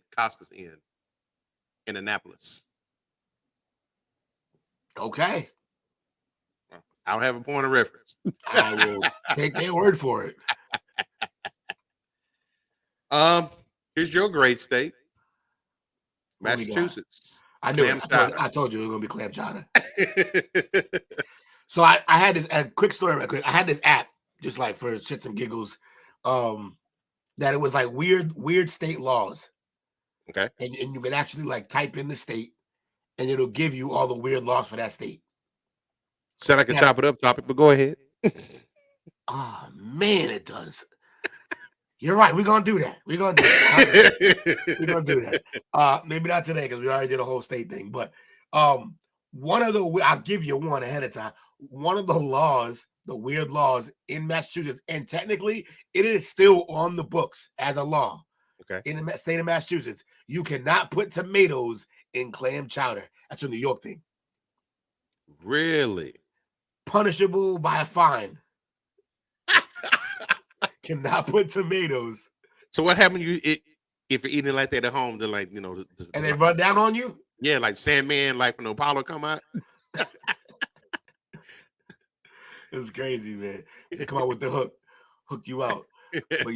in Annapolis. Okay. I don't have a point of reference. I will take their word for it. Here's your great state, What we got? Massachusetts. I knew it. I told you it was gonna be clam chowder. So I had this a quick story real quick. I had this app just like for shits and giggles. That it was like weird state laws. Okay. And you can actually like type in the state and it'll give you all the weird laws for that state. Said I could chop it up topic, but go ahead. Oh man, it does. You're right. We're gonna do that. We're gonna do that. Maybe not today because we already did a whole state thing. But one of the I'll give you one ahead of time. One of the laws, the weird laws in Massachusetts, and technically it is still on the books as a law. Okay. In the state of Massachusetts, you cannot put tomatoes in clam chowder. That's a New York thing. Really? Punishable by a fine. Cannot put tomatoes. So what happened? If you're eating like that at home, then like and they run down on you. Yeah, like Sandman, like from the Apollo come out. It's crazy, man. They come out with the hook you out. But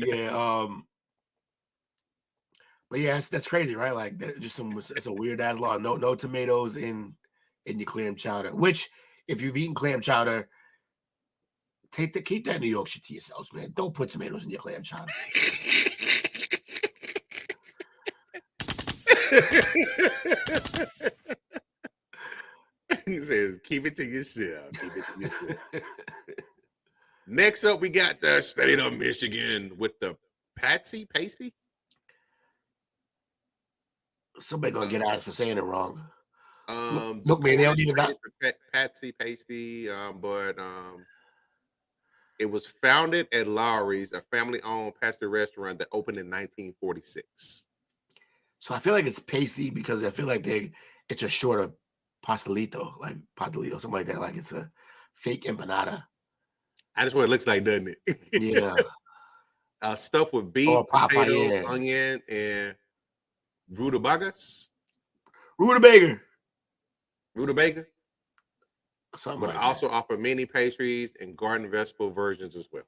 yeah, that's crazy, right? Like it's a weird ass law. No tomatoes in your clam chowder. Which, if you've eaten clam chowder, keep that New York shit to yourselves, man. Don't put tomatoes in your clam chowder. He says, keep it to yourself. Next up, we got the state of Michigan with the Patsy Pasty. Somebody gonna get at us for saying it wrong. Look, man, they don't even got Patsy Pasty, but it was founded at Lowry's, a family-owned pastry restaurant that opened in 1946. So I feel like it's pasty because I feel like it's a shorter pastelito, like pastelito, something like that. Like it's a fake empanada. That's what it looks like, doesn't it? Yeah. Stuffed with beef, Or papa, potato, yeah. onion, and rutabagas. Rutabaga. Rutabaga. Something But like I also offer mini pastries and garden vegetable versions as well.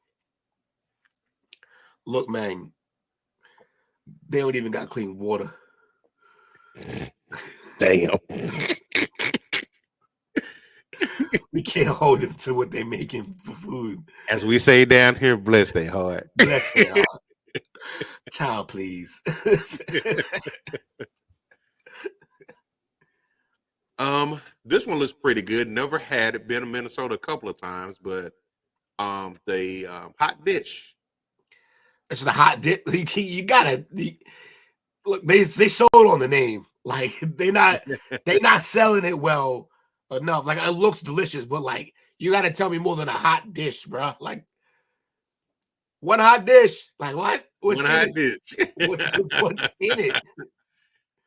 Look, man, they don't even got clean water. Damn. We can't hold them to what they're making for food. As we say down here, bless their heart. Bless their heart. Child, please. This one looks pretty good. Never had it. Been in Minnesota a couple of times, but the hot dish. It's the hot dish. You gotta look. They sold on the name. Like they not selling it well enough. Like it looks delicious, but like you gotta tell me more than a hot dish, bro. Like one hot dish. Like what? What's One in hot it? dish. What's in it?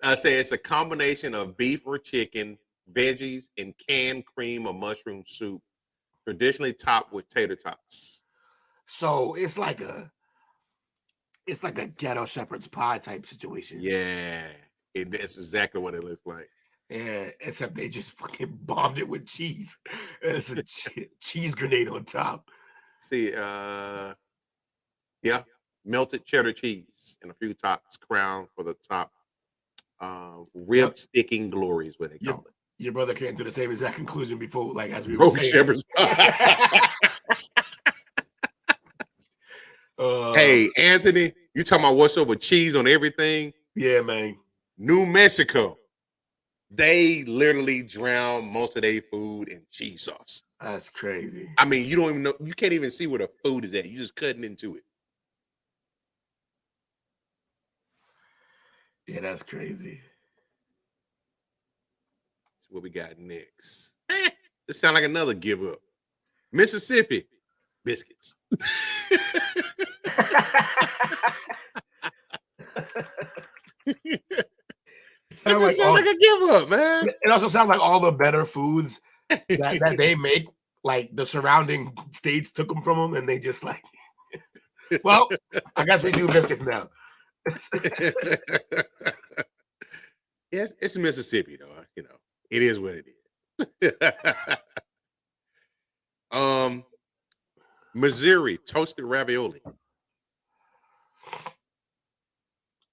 I say it's a combination of beef or chicken, veggies, and canned cream or mushroom soup, traditionally topped with tater tots. So it's like a ghetto shepherd's pie type situation. Yeah, that's exactly what it looks like. Yeah, except they just fucking bombed it with cheese. It's a cheese grenade on top. See, yeah, melted cheddar cheese and a few tops crowned for the top. Rib sticking glory is what they call it. Your brother came to the same exact conclusion before, like as we were Broke saying. shepherd's pie. Hey, Anthony, you talking about what's up with cheese on everything? Yeah, man. New Mexico, they literally drown most of their food in cheese sauce. That's crazy. I mean, you don't even know, you can't even see where the food is at. You're just cutting into it. Yeah, that's crazy. That's what we got next. This sounds like another give up. Mississippi biscuits. It sounds like a give up, man. It also sounds like all the better foods that they make, like the surrounding states took them from them, and they just like, well, I guess we do biscuits now. Yes, it's Mississippi, though. You know, it is what it is. Missouri toasted ravioli.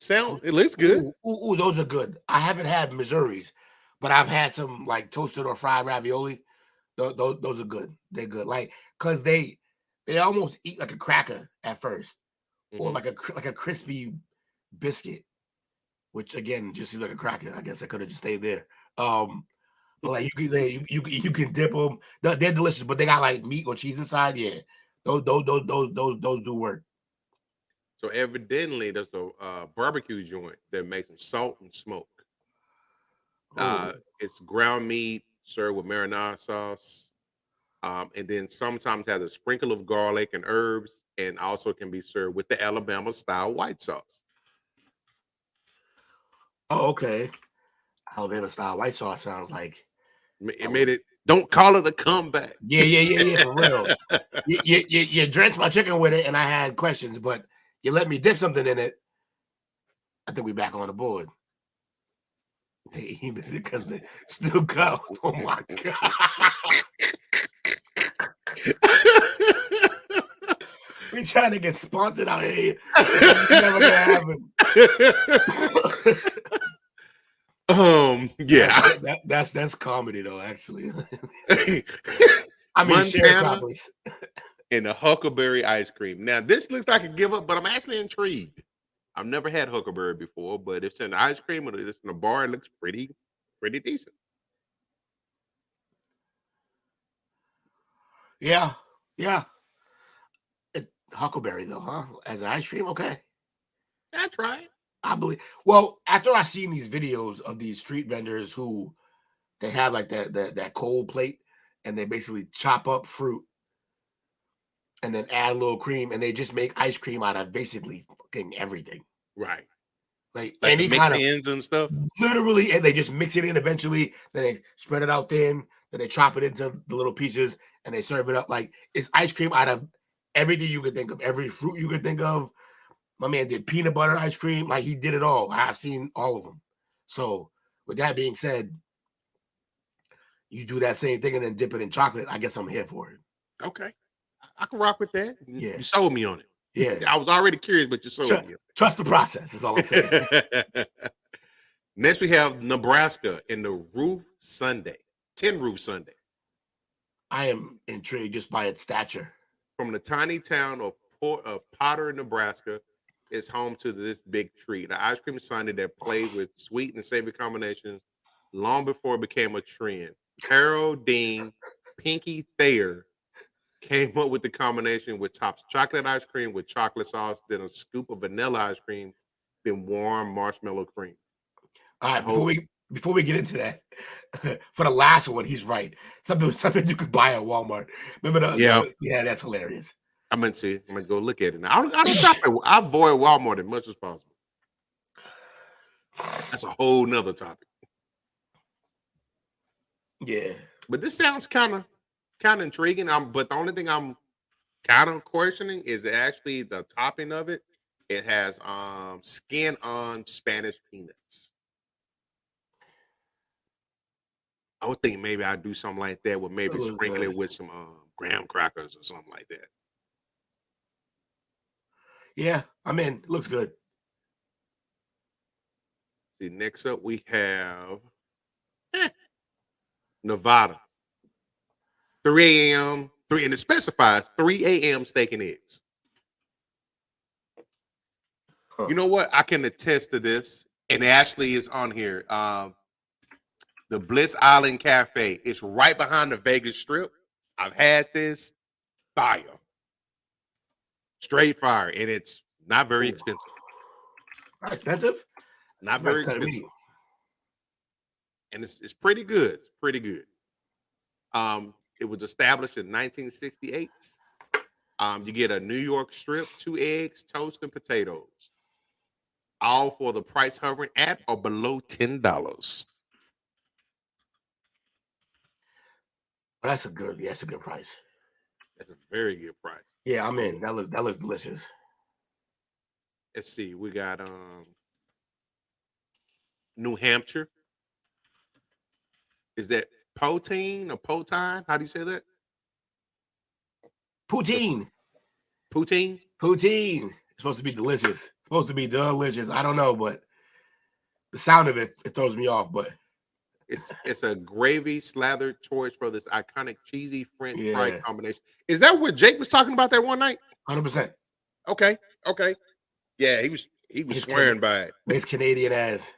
It looks good. Ooh, those are good. I haven't had Missouri's, but I've had some like toasted or fried ravioli. Those are good. They're good, like because they almost eat like a cracker at 1st or like a crispy biscuit, which again just seems like a cracker. I guess I could have just stayed there. But like you can dip them. They're delicious, but they got like meat or cheese inside. Yeah, those do work. So evidently, there's a barbecue joint that makes them salt and smoke. It's ground meat served with marinara sauce, and then sometimes has a sprinkle of garlic and herbs, and also can be served with the Alabama style white sauce. Oh, okay. Alabama style white sauce sounds like it made it. Don't call it a comeback. Yeah, for real. You drenched my chicken with it, and I had questions, but you let me dip something in it. I think we back on the board. Hey, because they still go. Oh my god. We trying to get sponsored out here. It's never gonna happen. Yeah. That's comedy though, actually. I mean, Montana and the Huckleberry ice cream. Now, this looks like a give up, but I'm actually intrigued. I've never had Huckleberry before, but if it's in ice cream or it's in a bar, it looks pretty decent. Yeah. Huckleberry though, huh? As an ice cream, okay. I try it. I believe. Well, after I seen these videos of these street vendors who they have like that cold plate, and they basically chop up fruit and then add a little cream, and they just make ice cream out of basically fucking everything. Right. Like Like any the mixed kind of ends and stuff. literally, and they just mix it in eventually. Then they spread it out thin. Then they chop it into the little pieces and they serve it up. Like it's ice cream out of everything you could think of, every fruit you could think of. My man did peanut butter ice cream. Like he did it all. I've seen all of them. So with that being said, you do that same thing and then dip it in chocolate. I guess I'm here for it. Okay. I can rock with that. Yeah. You sold me on it. Yeah. I was already curious, but you sold me. Trust the process is all I'm saying. Next, we have Nebraska in the Roof Sunday, Tin Roof Sunday. I am intrigued just by its stature. From the tiny town of Potter, Nebraska, is home to this big treat. The ice cream sundae that played with sweet and savory combinations long before it became a trend. Carol Dean Pinky Thayer came up with the combination with tops chocolate ice cream with chocolate sauce, then a scoop of vanilla ice cream, then warm marshmallow cream. All right, before we get into that, for the last one, he's right. Something you could buy at Walmart. Remember yeah, that's hilarious. I'm gonna go look at it now. I don't shop at, I avoid Walmart as much as possible. That's a whole nother topic. Yeah, but this sounds kind of intriguing. But the only thing I'm kind of questioning is actually the topping of it. It has skin on Spanish peanuts. I would think maybe I'd do something like that with maybe sprinkle it with some graham crackers or something like that. Yeah, I mean, it looks good. See, next up we have Nevada. 3 a.m. and it specifies 3 a.m. steak and eggs. You know what? I can attest to this, and it actually is on here. The Bliss Island Cafe. It's right behind the Vegas Strip. I've had this. Fire. Straight fire. And it's not very expensive. Not expensive? Not very expensive. And it's pretty good. It's pretty good. It was established in 1968. You get a New York strip, 2 eggs, toast, and potatoes. All for the price hovering at or below $10. That's a good price. That's a very good price. Yeah, I'm in. That looks delicious. Let's see. We got New Hampshire. Is that poutine or poutine? How do you say that? Poutine. Poutine? Poutine. It's supposed to be delicious. It's supposed to be delicious. I don't know, but the sound of it throws me off, but it's a gravy slathered choice for this iconic cheesy French fry combination. Is that what Jake was talking about that one night? 100%. Okay. Yeah, he was swearing by it. His Canadian ass.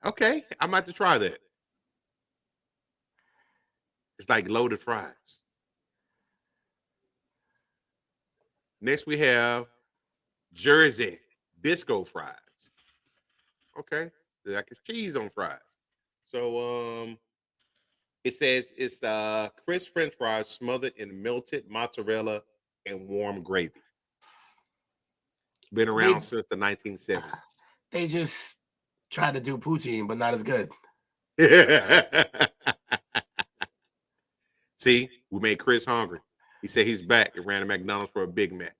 Okay, I'm about to try that. It's like loaded fries. Next we have Jersey disco fries. Okay, like it's cheese on fries. So it says it's crisp French fries smothered in melted mozzarella and warm gravy. Been around since the 1970s. They just tried to do poutine, but not as good. See, we made Chris hungry. He said he's back and ran to McDonald's for a Big Mac.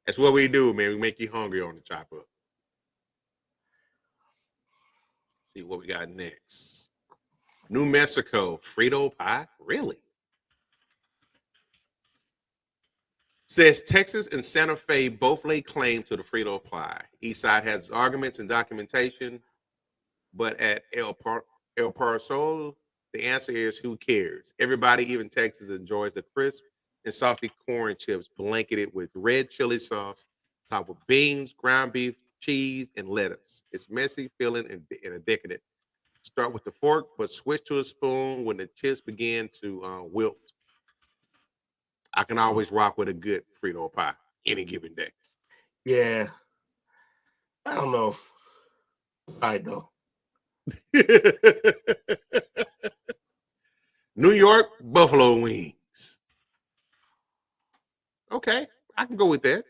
That's what we do, man. We make you hungry on the chop up. See what we got next. New Mexico, Frito pie? Really? Says Texas and Santa Fe both lay claim to the Frito pie. Each side has arguments and documentation, but at El Paso, the answer is who cares? Everybody, even Texas, enjoys the crisp and salty corn chips blanketed with red chili sauce, topped with beans, ground beef, cheese, and lettuce. It's messy, filling, and decadent. Start with the fork, but switch to a spoon when the chips begin to wilt. I can always rock with a good Frito pie any given day. Yeah. I don't know. All right, though. New York buffalo wings. can go with that.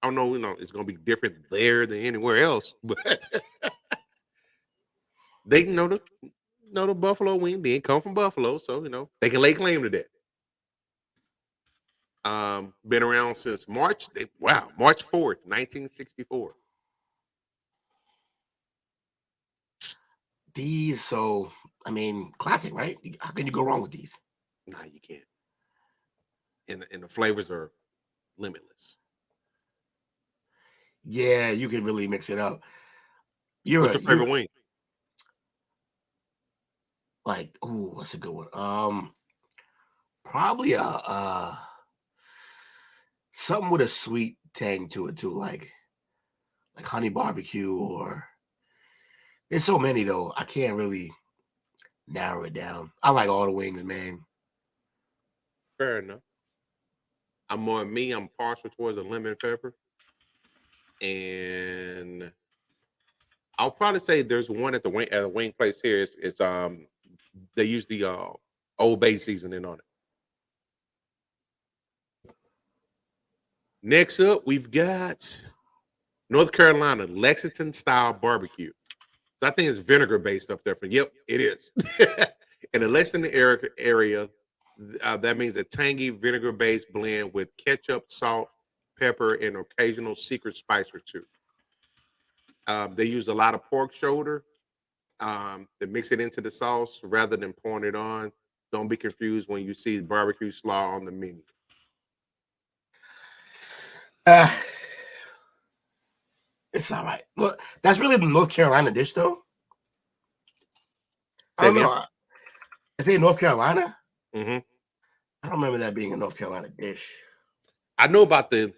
I don't know, it's gonna be different there than anywhere else, but they know the buffalo wing didn't come from Buffalo, so they can lay claim to that. Been around since March 4th, 1964. These, so I mean, classic, right? How can you go wrong with these? Nah, you can't. And the flavors are limitless. Yeah, you can really mix it up. What's your favorite wing? Like, ooh, that's a good one. Probably a something with a sweet tang to it too, like honey barbecue, or there's so many though. I can't really narrow it down. I like all the wings, man. Fair enough. I'm partial towards a lemon pepper. And I'll probably say there's one at the wing place here. It's they use the Old Bay seasoning on it. Next up, we've got North Carolina Lexington style barbecue. So I think it's vinegar based up there. Yep, it is. In the Lexington area, that means a tangy vinegar based blend with ketchup, salt, pepper, and occasional secret spice or two. They use a lot of pork shoulder. They mix it into the sauce rather than pouring it on. Don't be confused when you see barbecue slaw on the menu. It's all right. Well, that's really the North Carolina dish, though. I don't know. Is it North Carolina? Mm-hmm. I don't remember that being a North Carolina dish. I know about the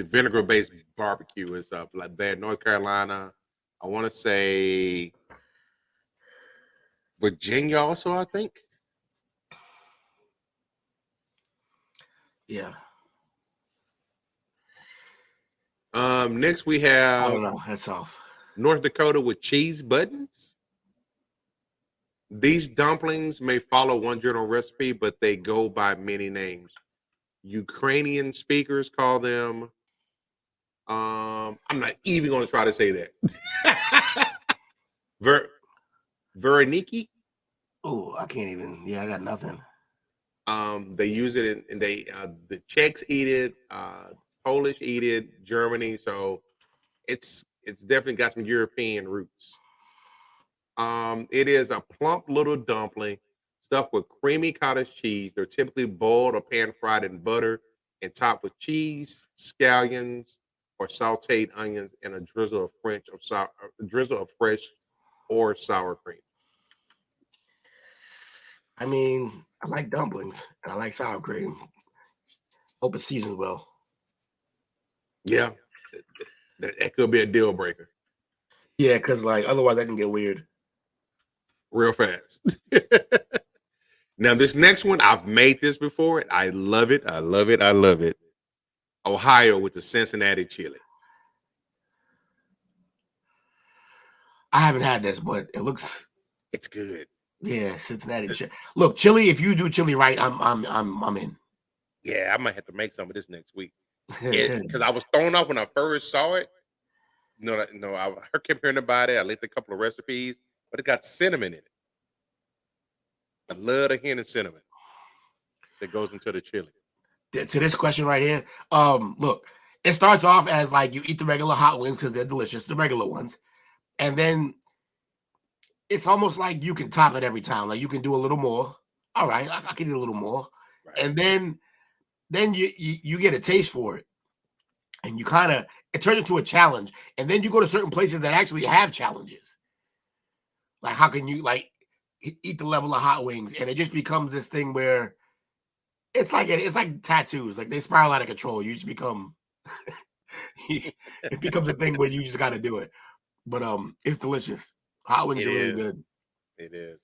vinegar based barbecue is like that. North Carolina. I want to say Virginia also. I think. Yeah. Next we have. I don't know. That's off. North Dakota with cheese buttons. These dumplings may follow one general recipe, but they go by many names. Ukrainian speakers call them. I'm not even going to try to say that. Veroniki. Oh, I can't even. Yeah, I got nothing. They use it and they the Czechs eat it, Polish eat it, Germany. So it's definitely got some European roots. It is a plump little dumpling stuffed with creamy cottage cheese. They're typically boiled or pan fried in butter and topped with cheese, scallions, or sautéed onions, and a drizzle of fresh or sour cream. I mean, I like dumplings and I like sour cream. Hope it seasons well. Yeah, that could be a deal breaker. Yeah, because like otherwise that can get weird real fast. Now, this next one, I've made this before. I love it. I love it. I love it. Ohio with the Cincinnati chili. I haven't had this, but it's good. Yeah, Cincinnati chili. Look, chili. If you do chili right, I'm in. Yeah, I might have to make some of this next week. Because I was thrown off when I first saw it. I kept hearing about it. I looked at a couple of recipes, but it got cinnamon in it. I love the hint of cinnamon that goes into the chili. To this question right here, look, it starts off as like you eat the regular hot wings because they're delicious, the regular ones, and then it's almost like you can top it every time. Like you can do a little more. All right, I can do a little more, right. And then you get a taste for it, and it turns into a challenge. And then you go to certain places that actually have challenges. Like how can you eat the level of hot wings, and it just becomes this thing where it's like tattoos. Like they spiral out of control. You just become it becomes a thing where you just got to do it. But it's delicious. Hot wings are really good. It is.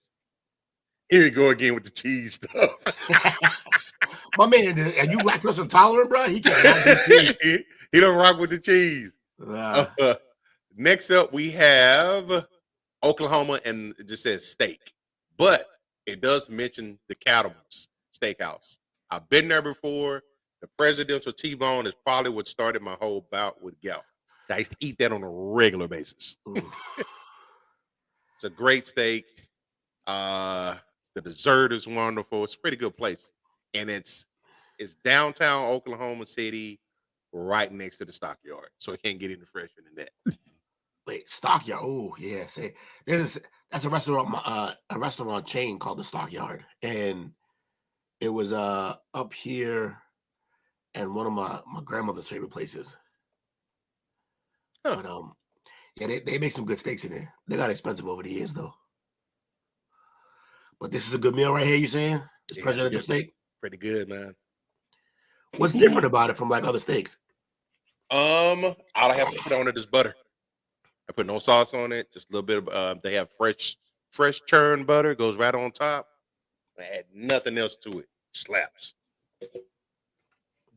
Here you go again with the cheese stuff. My man, are you lactose intolerant, bro? He can't do cheese. He don't rock with the cheese. Next up, we have Oklahoma, and it just says steak, but it does mention the Cattleman's Steakhouse. I've been there before. The presidential T-bone is probably what started my whole bout with gout. I used to eat that on a regular basis. It's a great steak. The dessert is wonderful. It's a pretty good place, and it's downtown Oklahoma City, right next to the stockyard, so it can't get any fresher than that. Wait, Stockyard. Oh yeah, say that's a restaurant chain called the Stockyard, and it was up here, and one of my grandmother's favorite places. Huh. But yeah, they make some good steaks in there. They got expensive over the years though. But this is a good meal right here. You saying this presidential steak? Pretty good, man. What's different about it from like other steaks? All I have to put on it is butter. I put no sauce on it. Just a little bit of. They have fresh churned butter. Goes right on top. I add nothing else to it. Slaps.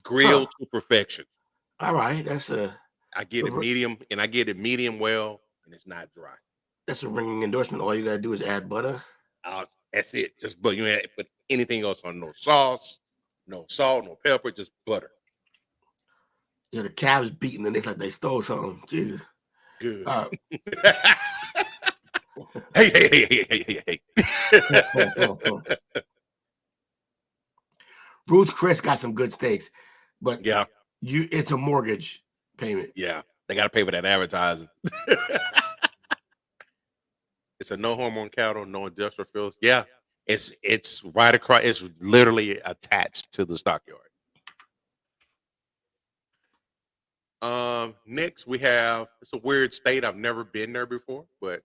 Grilled to perfection. All right, I get it medium, and I get it medium well, and it's not dry. That's a ringing endorsement. All you gotta do is add butter. That's it. Just but you ain't put anything else on. No sauce, no salt, no pepper, just butter. Yeah, the calves beating, and it's like they stole something. Jesus. Good. Hey. Ruth Chris got some good steaks, but yeah, it's a mortgage payment. Yeah, they got to pay for that advertising. It's a no hormone cattle, no industrial fields. Yeah, it's right across. It's literally attached to the stockyard. Next we have, it's a weird state. I've never been there before, but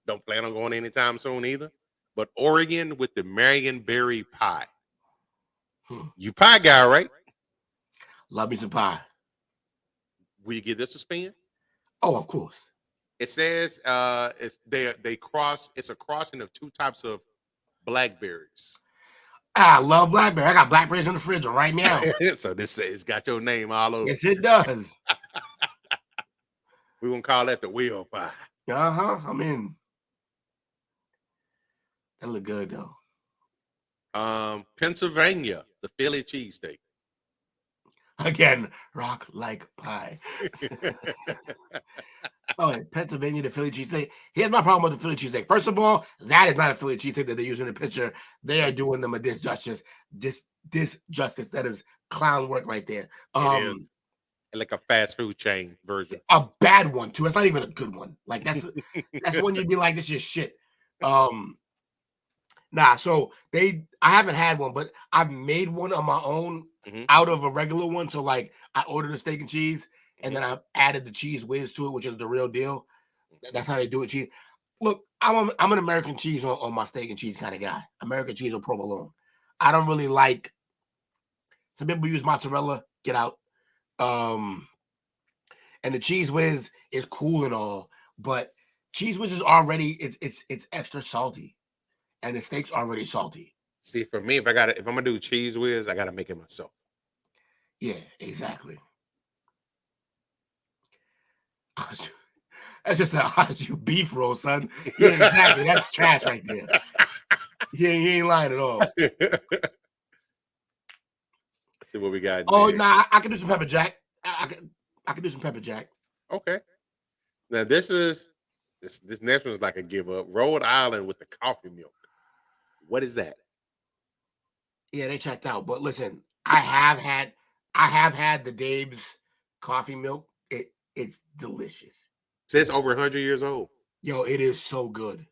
don't plan on going anytime soon either. But Oregon with the Marionberry pie. You pie guy, right? Love me some pie. Will you give this a spin? Oh, of course. It says they cross. It's a crossing of two types of blackberries. I love blackberry. I got blackberries in the fridge right now. So this it's got your name all over. Yes, it does. We're gonna call that the wheel pie. I'm in. That look good though. Pennsylvania, the Philly cheesesteak. Again, rock like pie. Pennsylvania, the Philly cheesesteak. Here's my problem with the Philly cheesesteak. First of all, that is not a Philly cheesesteak that they use in the picture. They are doing them a disjustice. Disjustice. That is clown work right there. It is. Like a fast food chain version. A bad one too. It's not even a good one. Like that's when you'd be like, this is shit. So I haven't had one, but I've made one on my own out of a regular one. So like I ordered a steak and cheese and then I added the cheese whiz to it, which is the real deal. That's how they do it. Cheese. Look, I'm an American cheese on my steak and cheese kind of guy. American cheese or provolone. I don't really like. Some people use mozzarella. Get out. And the cheese whiz is cool and all, but cheese whiz is already it's extra salty. And the steak's already salty. See, for me, if I'm gonna do cheese whiz, I gotta make it myself. Yeah, exactly. That's just a you beef roll, son. Yeah, exactly. That's trash right there. He ain't lying at all. Let's see what we got. Oh, nah, I can do some pepper jack. I can do some pepper jack. Okay. Now this next one is like a give up. Rhode Island with the coffee milk. What is that? Yeah, they checked out. But listen, I have had the Dave's coffee milk. It's delicious. It says over 100 years old. Yo, it is so good.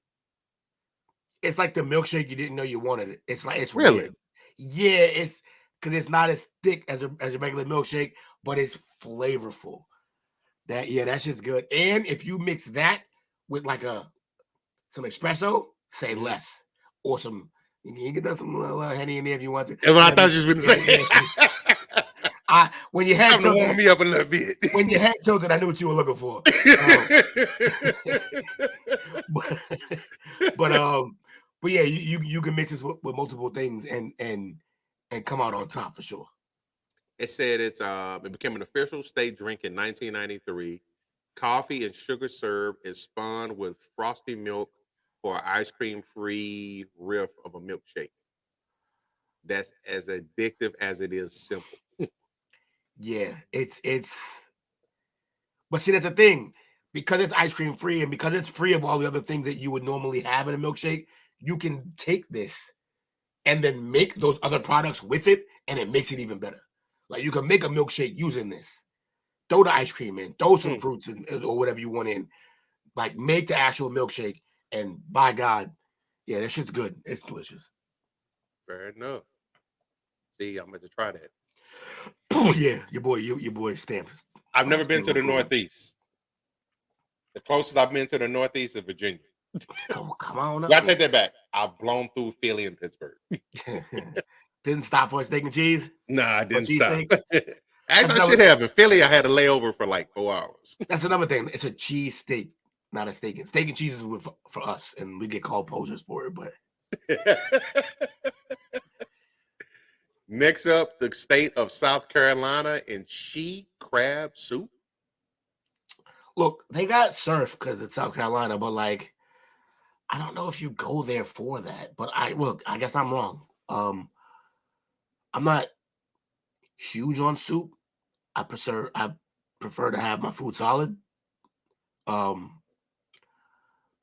It's like the milkshake you didn't know you wanted it. It's really weird. Yeah, it's because it's not as thick as a regular milkshake, but it's flavorful. That shit's good. And if you mix that with like some espresso, say less. Or you can get some little Henny in there if you want to. That's what I thought you was going to say. When you had something to warm me up a little bit. When you had children, I knew what you were looking for. But yeah, you can mix this with multiple things and come out on top for sure. It said it became an official state drink in 1993. Coffee and sugar syrup is spun with frosty milk for an ice cream free riff of a milkshake. That's as addictive as it is simple. Yeah, it's. But see, that's the thing. Because it's ice cream free and because it's free of all the other things that you would normally have in a milkshake, you can take this and then make those other products with it, and it makes it even better. Like you can make a milkshake using this. Throw the ice cream in, throw some fruits in, or whatever you want in. Like make the actual milkshake, and by God, yeah, that shit's good. It's delicious. Fair enough. See, I'm going to try that. Yeah, your boy Stamp. I've never been to the Northeast. The closest I've been to the Northeast is Virginia. Oh, come on up. I take that back. I've blown through Philly and Pittsburgh. Didn't stop for a steak and cheese? Nah, I didn't stop. Cheesesteak? Actually, I should have. In Philly, I had a layover for like 4 hours. That's another thing. It's a cheese steak, not a steak. And steak and cheese is for us, and we get called posers for it. But next up, the state of South Carolina and she crab soup. look, they got surf because it's South Carolina, but like, I don't know if you go there for that. But I guess I'm wrong. I'm not huge on soup. I prefer to have my food solid. But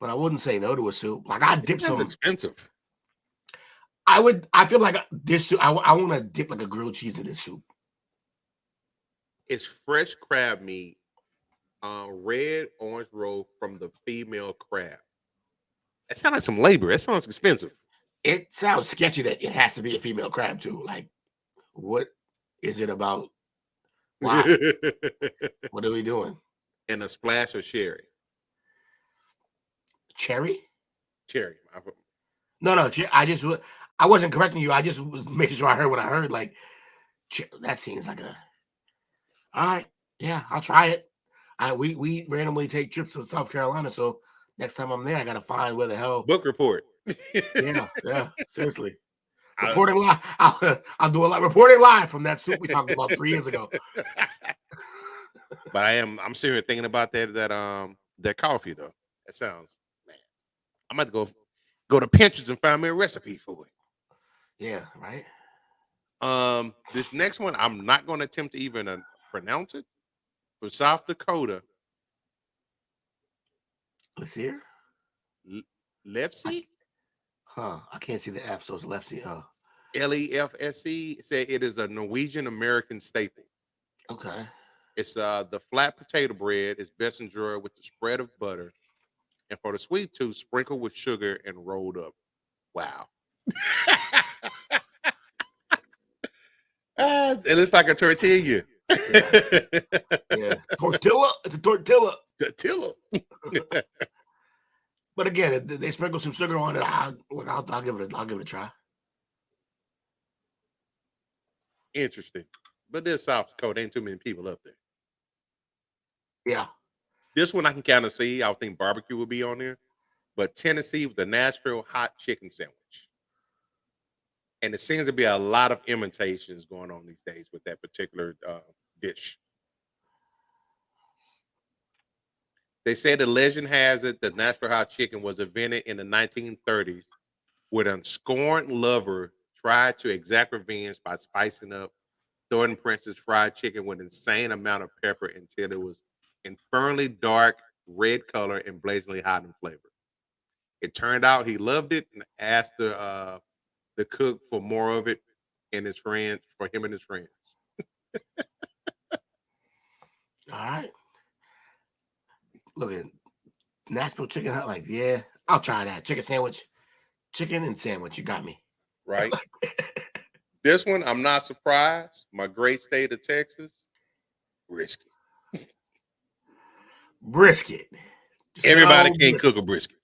I wouldn't say no to a soup. Like I dip some. Expensive. I feel like this soup. I want to dip like a grilled cheese in this soup. It's fresh crab meat, red orange roll from the female crab. That sounds like some labor. That sounds expensive. It sounds sketchy that it has to be a female crab too. Like, what is it about? Why? What are we doing? And a splash of sherry. Cherry? Cherry. No. I wasn't correcting you. I just was making sure I heard what I heard. Like, that seems like a. All right, yeah, I'll try it. We randomly take trips to South Carolina, so next time I'm there, I gotta find where the hell. Book report. Yeah, seriously. Reporting live. I'll do a lot reporting live from that soup we talked about 3 years ago. But I'm serious thinking about that coffee though. That sounds, man. I'm about to go to Pinterest and find me a recipe for it. Yeah, right. This next one I'm not going to attempt to even pronounce it. For South Dakota. Let's hear. Lefsey? Huh. I can't see the F, so it's Lefsey. Lefsc said it is a Norwegian American staple. Okay. It's the flat potato bread is best enjoyed with the spread of butter. And for the sweet tooth, sprinkled with sugar and rolled up. Wow. It looks like a tortilla. Yeah. Tortilla. It's a tortilla. Tortilla. But again, they sprinkle some sugar on it. I'll give it a try. Interesting. But this South Dakota ain't too many people up there. Yeah. This one I can kind of see. I would think barbecue would be on there. But Tennessee with the Nashville hot chicken sandwich. And it seems to be a lot of imitations going on these days with that particular dish. They say the legend has it that Nashville hot chicken was invented in the 1930s when a scorned lover tried to exact revenge by spicing up Thornton Prince's fried chicken with an insane amount of pepper until it was infernally dark, red color, and blazingly hot in flavor. It turned out he loved it and asked the cook for more of it and his friends, for him and his friends. All right. Look at Nashville chicken hot. Like, yeah, I'll try that. Chicken sandwich. Chicken and sandwich. You got me. Right. This one, I'm not surprised. My great state of Texas, brisket. Brisket. Everybody can't cook a brisket.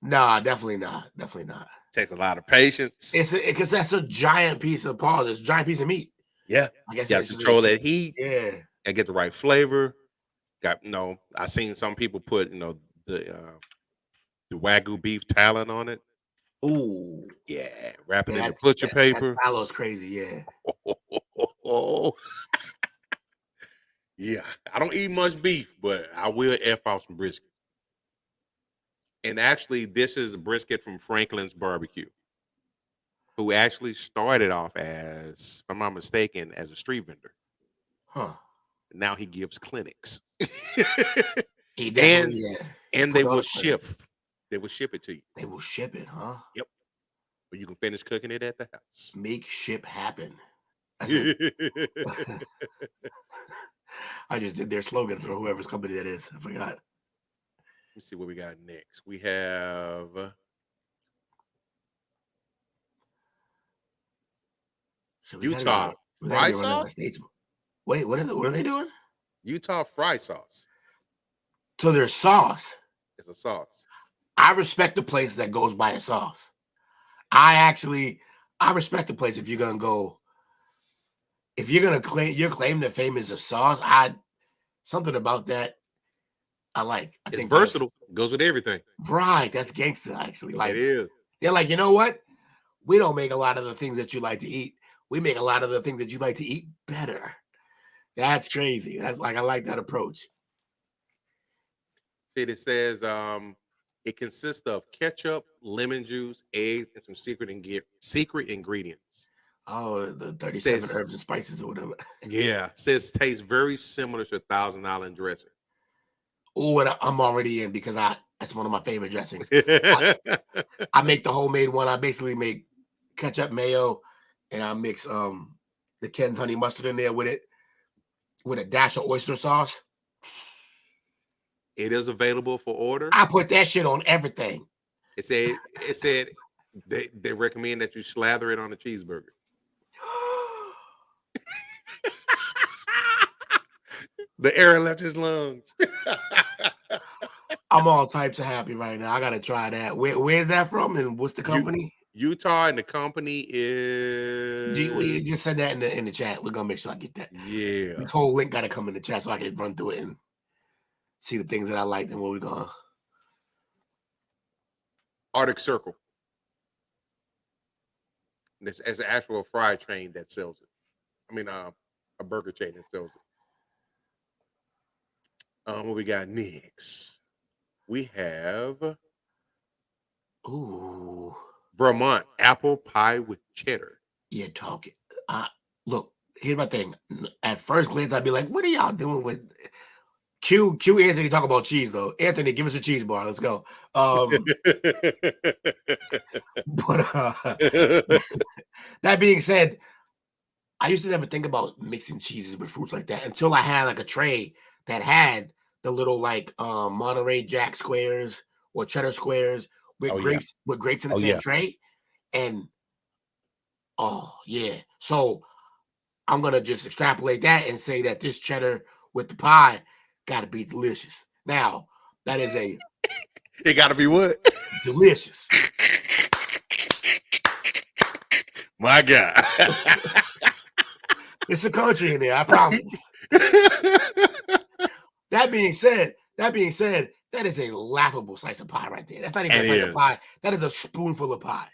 Nah, definitely not. Definitely not. Takes a lot of patience. Because that's a giant piece of it's a giant piece of meat. Yeah. I guess you got to control that heat. Yeah. And get the right flavor. I seen some people put, the Wagyu beef talent on it. Ooh. Yeah. Wrap it in the butcher paper. That tallow is crazy, yeah. Yeah. I don't eat much beef, but I will F off some brisket. And actually, this is a brisket from Franklin's Barbecue, who actually started off as, if I'm not mistaken, as a street vendor. Huh. Now he gives clinics. He definitely and put they on will a clinic. ship. They will ship it to you. They will ship it, huh? Yep. But you can finish cooking it at the house. Make ship happen. Let I just did their slogan for whoever's company that is. I forgot. me see what we got next. We have So Utah we gotta fry be running our sauce. states. Wait, what is it? What are they doing? Utah fry sauce. So there's sauce. It's a sauce. I respect the place that goes by a sauce. I respect the place if you're gonna go. If you're gonna claim that fame is a sauce, something about that I like. I It's think versatile. Goes with everything. Right. That's gangster, actually. Like It is. they're like, you know what? We don't make a lot of the things that you like to eat. We make a lot of the things that you like to eat better. That's crazy. That's like I like that approach. See, it says it consists of ketchup, lemon juice, eggs, and some secret ingredients. Oh, the 37 herbs and spices or whatever. Yeah. Says tastes very similar to $1,000 dressing. Oh, and I'm already in because that's one of my favorite dressings. I make the homemade one. I basically make ketchup, mayo, and I mix the Ken's honey mustard in there with it, with a dash of oyster sauce. It is available for order. I put that shit on everything. It said they recommend that you slather it on a cheeseburger. The air left his lungs. I'm all types of happy right now. I gotta try that. Where's that from? And what's the company? Utah, and the company is. You just said that in the chat. We're gonna make sure I get that. Yeah. This whole link gotta come in the chat so I can run through it and see the things that I liked and what we're gonna. Arctic Circle. And it's an actual fry chain that sells it. I mean, a burger chain that sells it. What we got next? We have Vermont apple pie with cheddar. Yeah, talking. Look, here's my thing. At first glance, I'd be like, "What are y'all doing with?" Q Anthony talk about cheese though. Anthony, give us a cheese bar. Let's go. But that being said, I used to never think about mixing cheeses with fruits like that until I had like a tray that had the little like Monterey Jack squares or cheddar squares with grapes in the same tray. And so I'm gonna just extrapolate that and say that this cheddar with the pie gotta be delicious. Now that is it gotta be what? Delicious. My God. It's a country in there, I promise. That being said, that is a laughable slice of pie right there. That's not even a slice of pie. That is a spoonful of pie.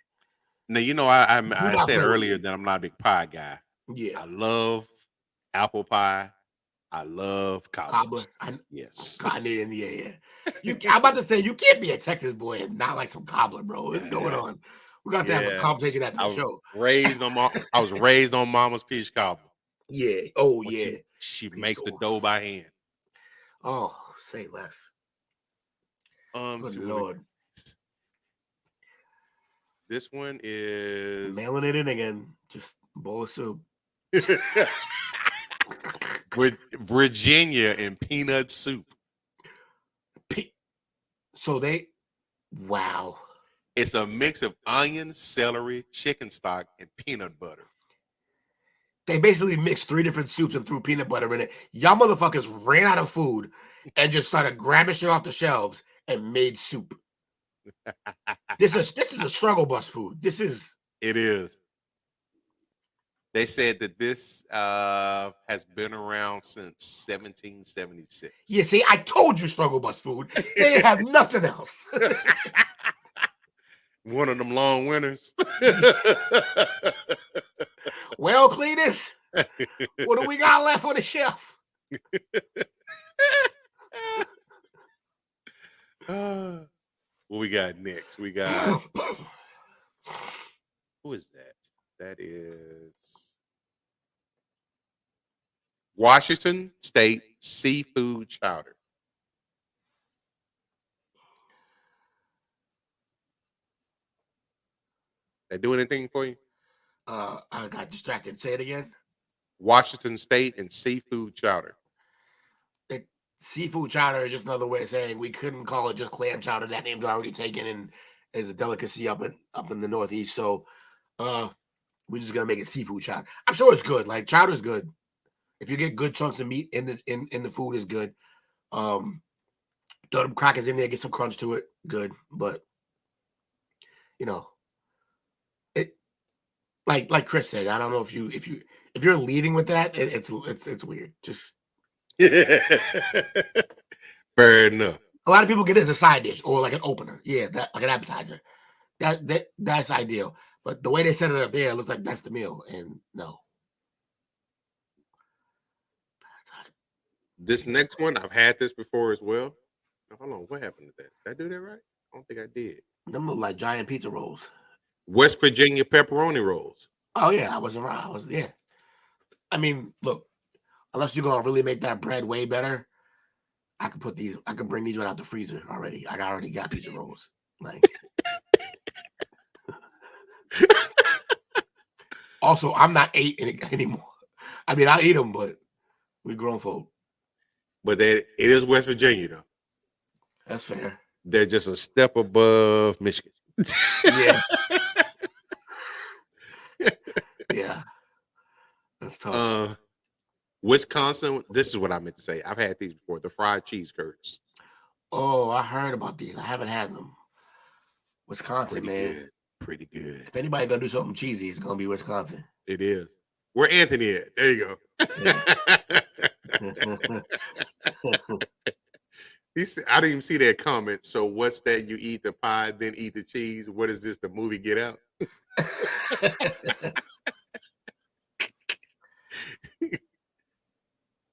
Now, you know, I said earlier that I'm not a big pie guy. Yeah. I love apple pie. I love cobbler. Yes. Yeah. I'm about to say, you can't be a Texas boy and not like some cobbler, bro. What's going on? We're going to have a conversation after the show. I was raised on Mama's peach cobbler. Yeah. Oh, yeah. She makes the dough by hand. Oh, say less. Good Lord. This one is mailing it in again. Just a bowl of soup. With Virginia and peanut soup. Wow. It's a mix of onion, celery, chicken stock, and peanut butter. They basically mixed 3 different soups and threw peanut butter in it. Y'all motherfuckers ran out of food and just started grabbing shit off the shelves and made soup. This is a struggle bus food. It is. They said that this has been around since 1776. Yeah, see, I told you struggle bus food. They have nothing else. One of them long winters. Well, Cletus, what do we got left on the shelf? What we got next? We got who is that? That is Washington State seafood chowder. They do anything for you? I got distracted. Say it again. Washington State and seafood chowder. Seafood chowder is just another way of saying we couldn't call it just clam chowder. That name's already taken and is a delicacy up in the Northeast. So we're just gonna make it seafood chowder. I'm sure it's good. Like chowder's good. If you get good chunks of meat in the food is good. Throw them crackers in there, get some crunch to it, good. But you know, it like Chris said, I don't know if you're leading with that, it's weird. Just fair enough. A lot of people get it as a side dish or like an opener. Yeah, that like an appetizer. That's ideal. But the way they set it up there, it looks like that's the meal. And no. This next one, I've had this before as well. Hold on, what happened to that? Did I do that right? I don't think I did. Them look like giant pizza rolls. West Virginia pepperoni rolls. Oh yeah, I wasn't wrong. I mean, look, unless you're gonna really make that bread way better, I can bring these right out the freezer already. I already got pizza rolls. Like also, I'm not 8 anymore. I mean, I eat them, but we grown folk. But it is West Virginia though. That's fair. They're just a step above Michigan. Yeah. Yeah. That's tough. Wisconsin, this is what I meant to say. I've had these before. The fried cheese curds. Oh, I heard about these. I haven't had them. Wisconsin, man. Pretty good. If anybody gonna do something cheesy, it's gonna be Wisconsin. It is. Where Anthony at? There you go. Yeah. He said, I didn't even see that comment. So what's that? You eat the pie, then eat the cheese. What is this? The movie Get Out?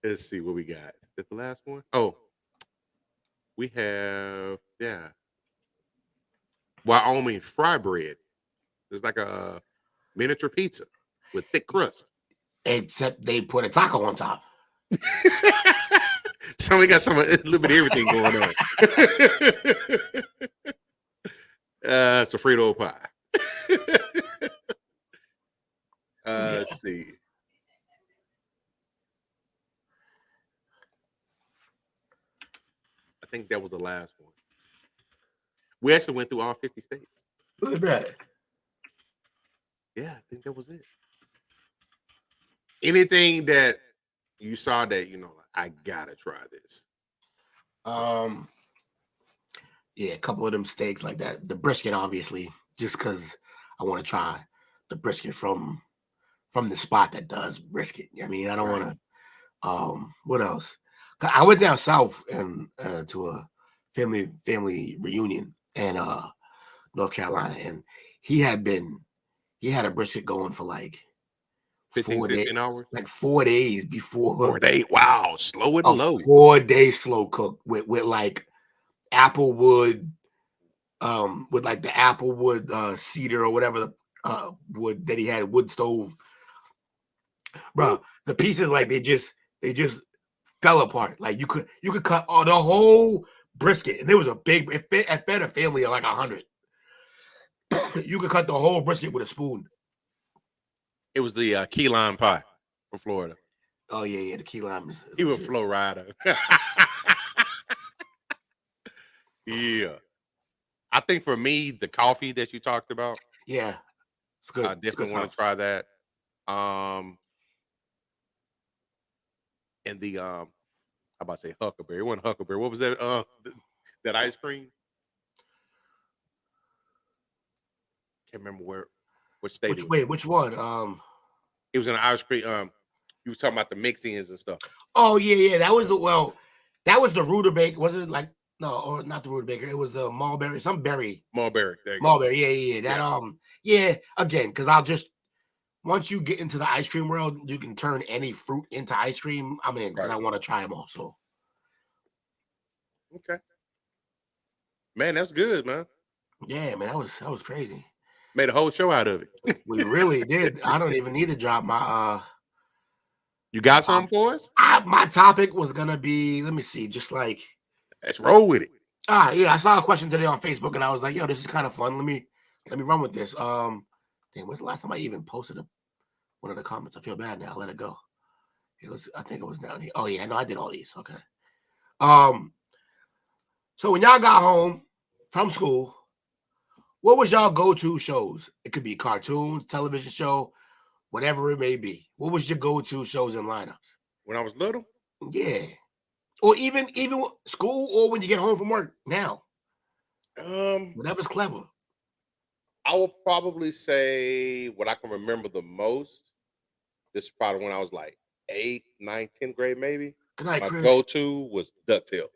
Let's see what we got. Is that the last one? Oh, we have, yeah. Wyoming fry bread. It's like a miniature pizza with thick crust. Except they put a taco on top. So we got a little bit of everything going on. It's a Frito pie. Let's see. I think that was the last one. We actually went through all 50 states. Look at that. Yeah, I think that was it. Anything that you saw that, you know, I gotta try this. Yeah, a couple of them steaks like that. The brisket, obviously, just because I want to try the brisket from the spot that does brisket. I mean, I don't want to. What else? I went down south and to a family reunion in North Carolina, and he had a brisket going for like 15, 16 hours? Like 4 days before. 4 days. Wow. Slow and low. 4 days slow cook with like applewood, with like the applewood cedar or whatever wood that he had, wood stove. Bro, the pieces like they just fell apart. Like you could cut the whole brisket, and there was a big. It fed a family of like 100. You could cut the whole brisket with a spoon. It was the key lime pie from Florida. Oh yeah, the key lime. He was Flow Rider. Yeah, I think for me, the coffee that you talked about. Yeah, it's good. I definitely want to try that. And the I'm about to say Huckleberry. It wasn't Huckleberry. What was that? That ice cream. Can't remember which state. Which one? It was an ice cream. You were talking about the mix-ins and stuff. Oh yeah. That was the Rutabaga. Was it like no, or not the Rutabaga? It was the Mulberry, some berry. Mulberry. There you go. Mulberry. Yeah. That again, because once you get into the ice cream world, you can turn any fruit into ice cream. I'm in because I want to try them also. Okay. Man, that's good, man. Yeah, man, that was crazy. Made a whole show out of it. We really did. I don't even need to drop my You got something for us? My topic was gonna be, let me see, just like let's roll with it. Yeah, I saw a question today on Facebook, and I was like, yo, this is kind of fun. Let me run with this. Dang, when's the last time I even posted one of the comments? I feel bad now. Let it go. Hey, I think it was down here. Oh yeah, no, I did all these. Okay. So when y'all got home from school, what was y'all go-to shows? It could be cartoons, television show, whatever it may be. What was your go-to shows and lineups? When I was little? Yeah. Or even school, or when you get home from work now. Whatever's clever. I will probably say what I can remember the most. This is probably when I was like 8th, 9th, 10th grade, maybe. Good night, My Chris. go-to was DuckTales.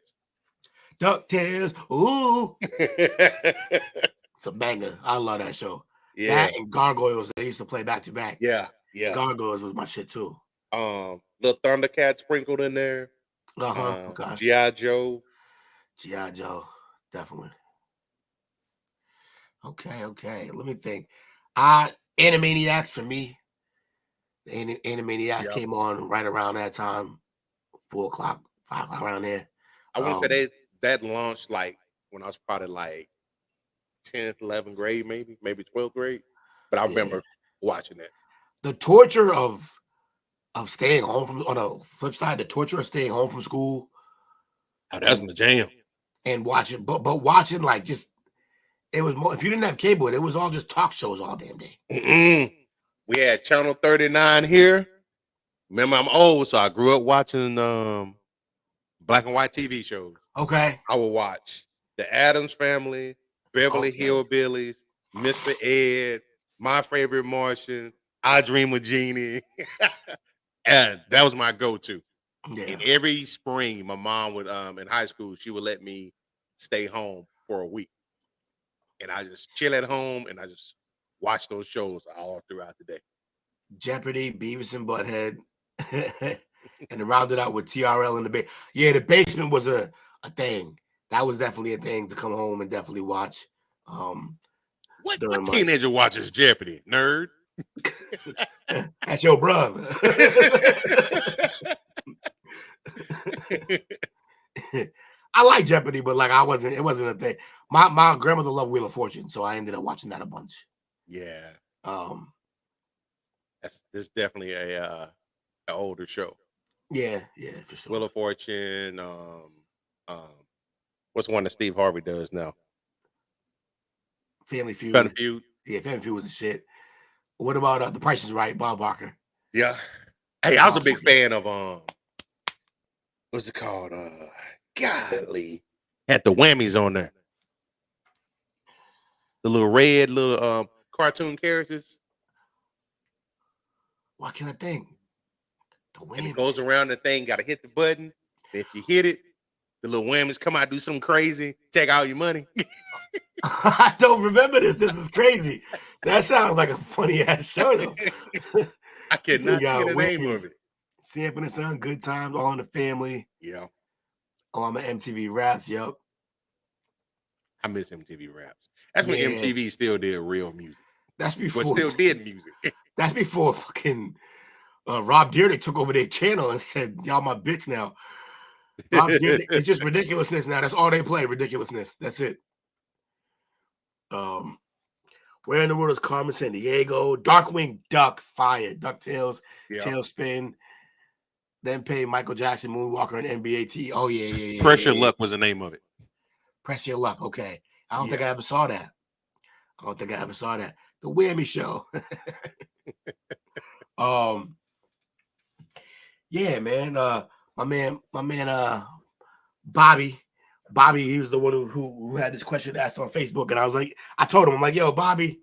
DuckTales. Ooh. It's a banger. I love that show. Yeah. That and Gargoyles, they used to play back to back. Yeah. Gargoyles was my shit too. Little Thundercats sprinkled in there. Okay. G.I. Joe. G.I. Joe, definitely. Okay. Let me think. Animaniacs for me. The Animaniacs came on right around that time, 4 o'clock, 5 o'clock, around there. I want to say that launched like when I was probably like 10th, 11th grade, maybe 12th grade. But I remember watching that. The torture of staying home from, on the flip side, the torture of staying home from school. Oh, that's my jam. And watching, but watching like just, it was more, if you didn't have cable, it was all just talk shows all damn day. We had Channel 39 here. Remember, I'm old, so I grew up watching black and white TV shows. Okay. I would watch The Addams Family, Beverly Hillbillies, Mr. Ed, My Favorite Martian, I Dream of Jeannie. And that was my go-to. Yeah. And every spring, my mom would, in high school, she would let me stay home for a week. And I just chill at home and I just watch those shows all throughout the day. Jeopardy, Beavis and Butthead, and rounded out with TRL in the basement. Yeah, the basement was a thing. That was definitely a thing to come home and definitely watch. What teenager watches Jeopardy, nerd? That's your brother. I like Jeopardy, but like it wasn't a thing. My grandmother loved Wheel of Fortune, so I ended up watching that a bunch. Yeah. That's definitely an older show. Yeah, for sure. Wheel of Fortune. What's one that Steve Harvey does now? Family Feud. Yeah, Family Feud was the shit. What about The Price is Right, Bob Barker? Yeah. Hey, I was a big fan of what's it called? Golly. Had the whammies on there. The little red cartoon characters. Why can't I think? And it goes around the thing, gotta hit the button. If you hit it, the little whammies come out, do something crazy, take all your money. I don't remember this. This is crazy. That sounds like a funny ass show though. I cannot get the name of it. Sanford and Son, Good Times, All in the Family. Yeah. Oh, I'm an MTV Raps. Yep. I miss MTV Raps. That's when MTV still did real music. That's before. But still did music. That's before fucking Rob Dyrdek took over their channel and said, "Y'all my bitch now." Rob Dyrdek, it's just ridiculousness now. That's all they play. Ridiculousness. That's it. Where in the world is Carmen Sandiego? Darkwing Duck, fire. DuckTales, Tailspin. Then pay Michael Jackson, Moonwalker, and NBA T. Oh, yeah. Pressure Luck was the name of it. Pressure Luck, okay. I don't think I ever saw that. The Whammy Show. Yeah, man. My man, Bobby, he was the one who had this question asked on Facebook, and I was like, I told him, I'm like, yo, Bobby,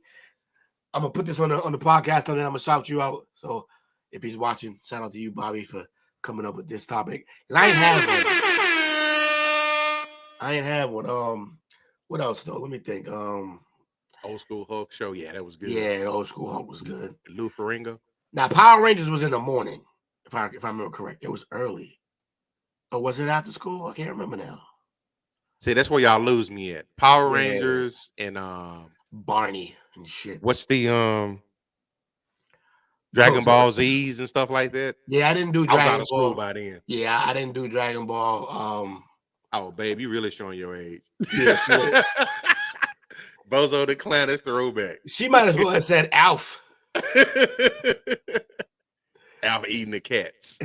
I'm gonna put this on the podcast, and then I'm gonna shout you out. So if he's watching, shout out to you, Bobby, for coming up with this topic. And I ain't have one. What else though? Let me think. Old School Hulk show. Yeah, that was good. Yeah, the Old School Hulk was good. Lou Ferrigno. Now Power Rangers was in the morning, if I remember correct. It was early. Or was it after school? I can't remember now. See, that's where y'all lose me at. Power Rangers and Barney and shit. What's the Dragon Ball Z's and stuff like that. Yeah, I didn't do I was Dragon out of Ball. school by then. Yeah, I didn't do Dragon Ball. Oh, babe, you really showing your age. Yeah, Bozo the Clown is throwback. she might as well have said Alf. Alf eating the cats.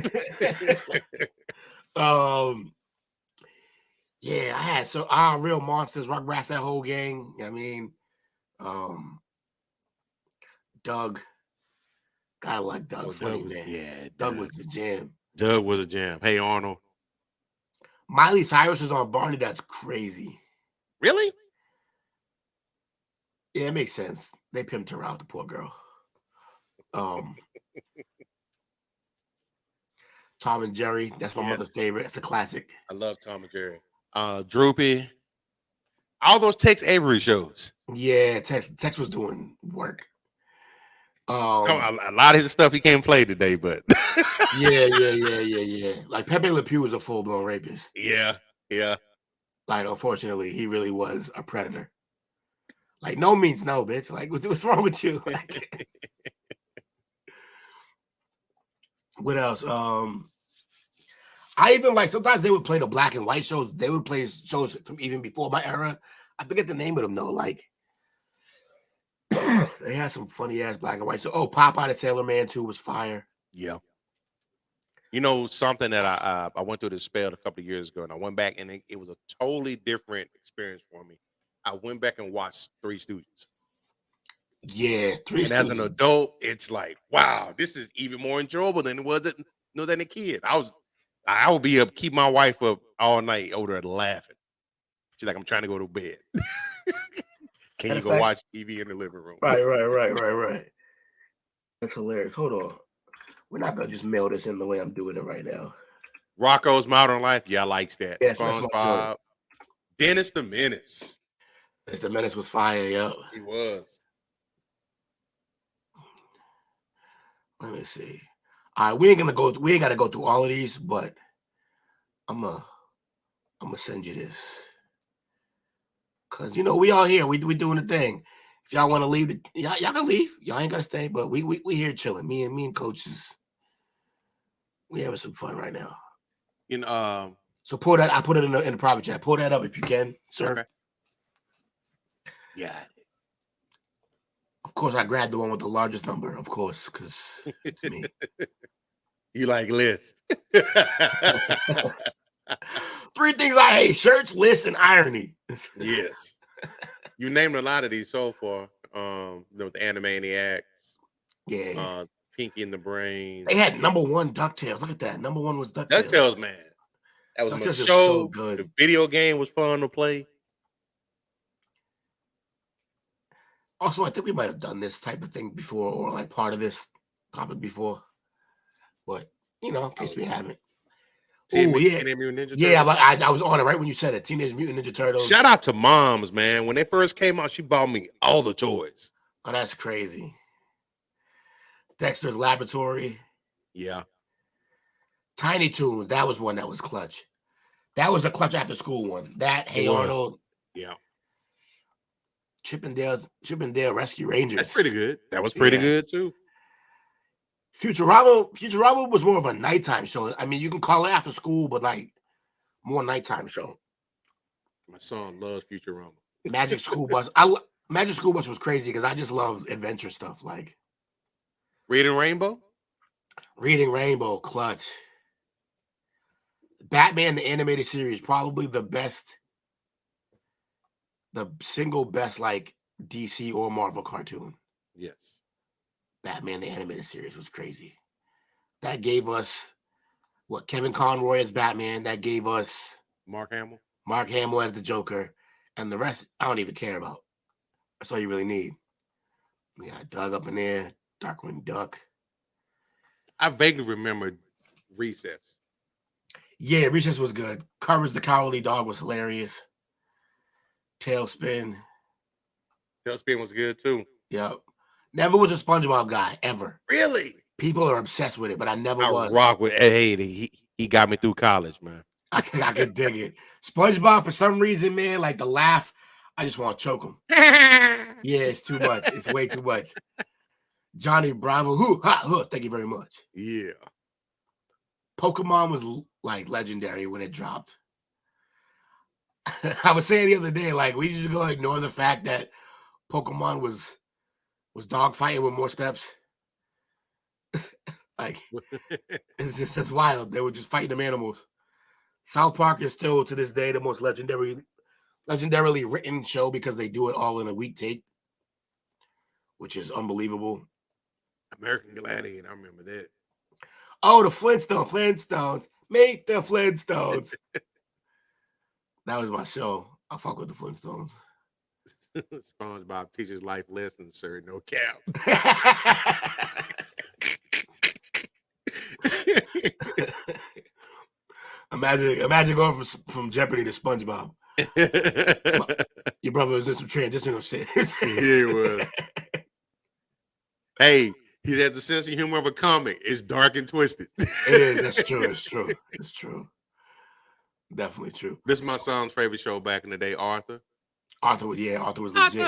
Yeah, I had Real Monsters, Rugrats, that whole gang. I mean, Doug. Gotta like Doug. Funny, man. Yeah, Doug was the jam. Doug was a jam. Hey, Arnold. Miley Cyrus was on Barney. That's crazy. Really? Yeah, it makes sense. They pimped her out, the poor girl. Tom and Jerry. That's my mother's favorite. It's a classic. I love Tom and Jerry. Droopy. All those Tex Avery shows. Yeah, Tex was doing work. A lot of his stuff he can't play today, but yeah. Like Pepe Le Pew was a full-blown rapist. Yeah. Like, unfortunately, he really was a predator. Like, no means no, bitch. Like, what's wrong with you? Like, what else? I even like sometimes they would play the black and white shows. They would play shows from even before my era. I forget the name of them though. Like they had some funny ass black and white. So Popeye the Sailor Man 2 was fire. Yeah. You know something that I went through this spell a couple of years ago, and I went back, and it was a totally different experience for me. I went back and watched Three Stooges. Yeah, Three Stooges. And as an adult, it's like, wow, this is even more enjoyable than it was than a kid. I would be up, keep my wife up all night over there laughing. She's like, I'm trying to go to bed. Can you go watch TV in the living room? Right. That's hilarious. Hold on. We're not gonna just mail this in the way I'm doing it right now. Rocco's Modern Life. Yeah, I likes that. Yes, SpongeBob. Dennis the Menace. Dennis the Menace was fire, yo. He was. Let me see. All right, we ain't gotta go through all of these, but I'm gonna send you this. Cause we all here. We doing the thing. If y'all want to leave, y'all can leave. Y'all ain't gotta stay, but we here chilling. Me and coaches. We having some fun right now. So pull that. I put it in the private chat. Pull that up if you can, sir. Okay. Yeah. Of course, I grabbed the one with the largest number. Of course, because it's me. You like list. 3 things I hate: shirts, lists, and irony. Yes. You named a lot of these so far. The Animaniacs. Yeah. Pinky and the Brain. They had #1 DuckTales. Look at that. #1 was DuckTales. DuckTales, man. That was my show. So good. The video game was fun to play. Also, I think we might have done this type of thing before, or like part of this topic before. But in case we haven't. Teenage Mutant Ninja Turtles. Yeah, but I was on it right when you said it. Teenage Mutant Ninja Turtles. Shout out to moms, man. When they first came out, she bought me all the toys. Oh, that's crazy. Dexter's Laboratory. Yeah. Tiny Toons. That was one that was clutch. That was a clutch after school one. That Hey Arnold. Yeah. Chip and Dale Rescue Rangers. That's pretty good. That was pretty good too. Futurama was more of a nighttime show. I mean, you can call it after school, but like more nighttime show. My son loves Futurama. Magic School Bus. Magic School Bus was crazy because I just love adventure stuff like Reading Rainbow. Reading Rainbow, clutch. Batman the animated series, probably the single best like DC or Marvel cartoon. Yes. Batman the animated series was crazy. That gave us Kevin Conroy as Batman. That gave us Mark Hamill as the Joker, and the rest I don't even care about. That's all you really need. We got Doug up in there, Darkwing Duck. I vaguely remember Recess. Yeah, Recess was good. Courage the Cowardly Dog was hilarious. Tailspin was good too. Yep. Never was a SpongeBob guy ever. Really? People are obsessed with it, but I never was. Rock with he got me through college, man. I could dig it. SpongeBob, for some reason, man, like the laugh, I just want to choke him. Yeah, it's too much. It's way too much. Johnny Bravo. Who? Ha, huh, thank you very much. Yeah. Pokemon was like legendary when it dropped. I was saying the other day, like we just go ignore the fact that Pokemon was dogfighting with more steps. Like it's just that's wild. They were just fighting them animals. South Park is still to this day the most legendarily written show because they do it all in a week take, which is unbelievable. American Gladiator, I remember that. Oh, the Flintstones, meet the Flintstones. That was my show. I fuck with the Flintstones. SpongeBob teaches life lessons, sir. No cap. Imagine going from Jeopardy to SpongeBob. Your brother was in some transitional shit. He was. Hey, he has the sense of humor of a comic. It's dark and twisted. It is. That's true. It's true. It's true. Definitely true. This is my son's favorite show back in the day, Arthur. Arthur was legit.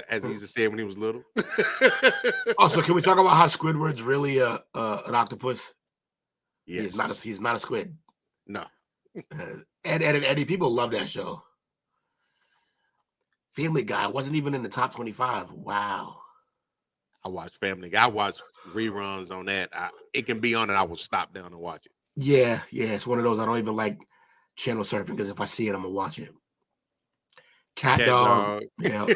As he used to say when he was little. Also, can we talk about how Squidward's really an octopus? Yes. He's not a squid. No. Eddie, people love that show. Family Guy wasn't even in the top 25. Wow. I watch Family Guy. I watch reruns on that. It can be on and I will stop down and watch it. Yeah. It's one of those I don't even like channel surfing because if I see it, I'm gonna watch it. Cat Dog. Yeah.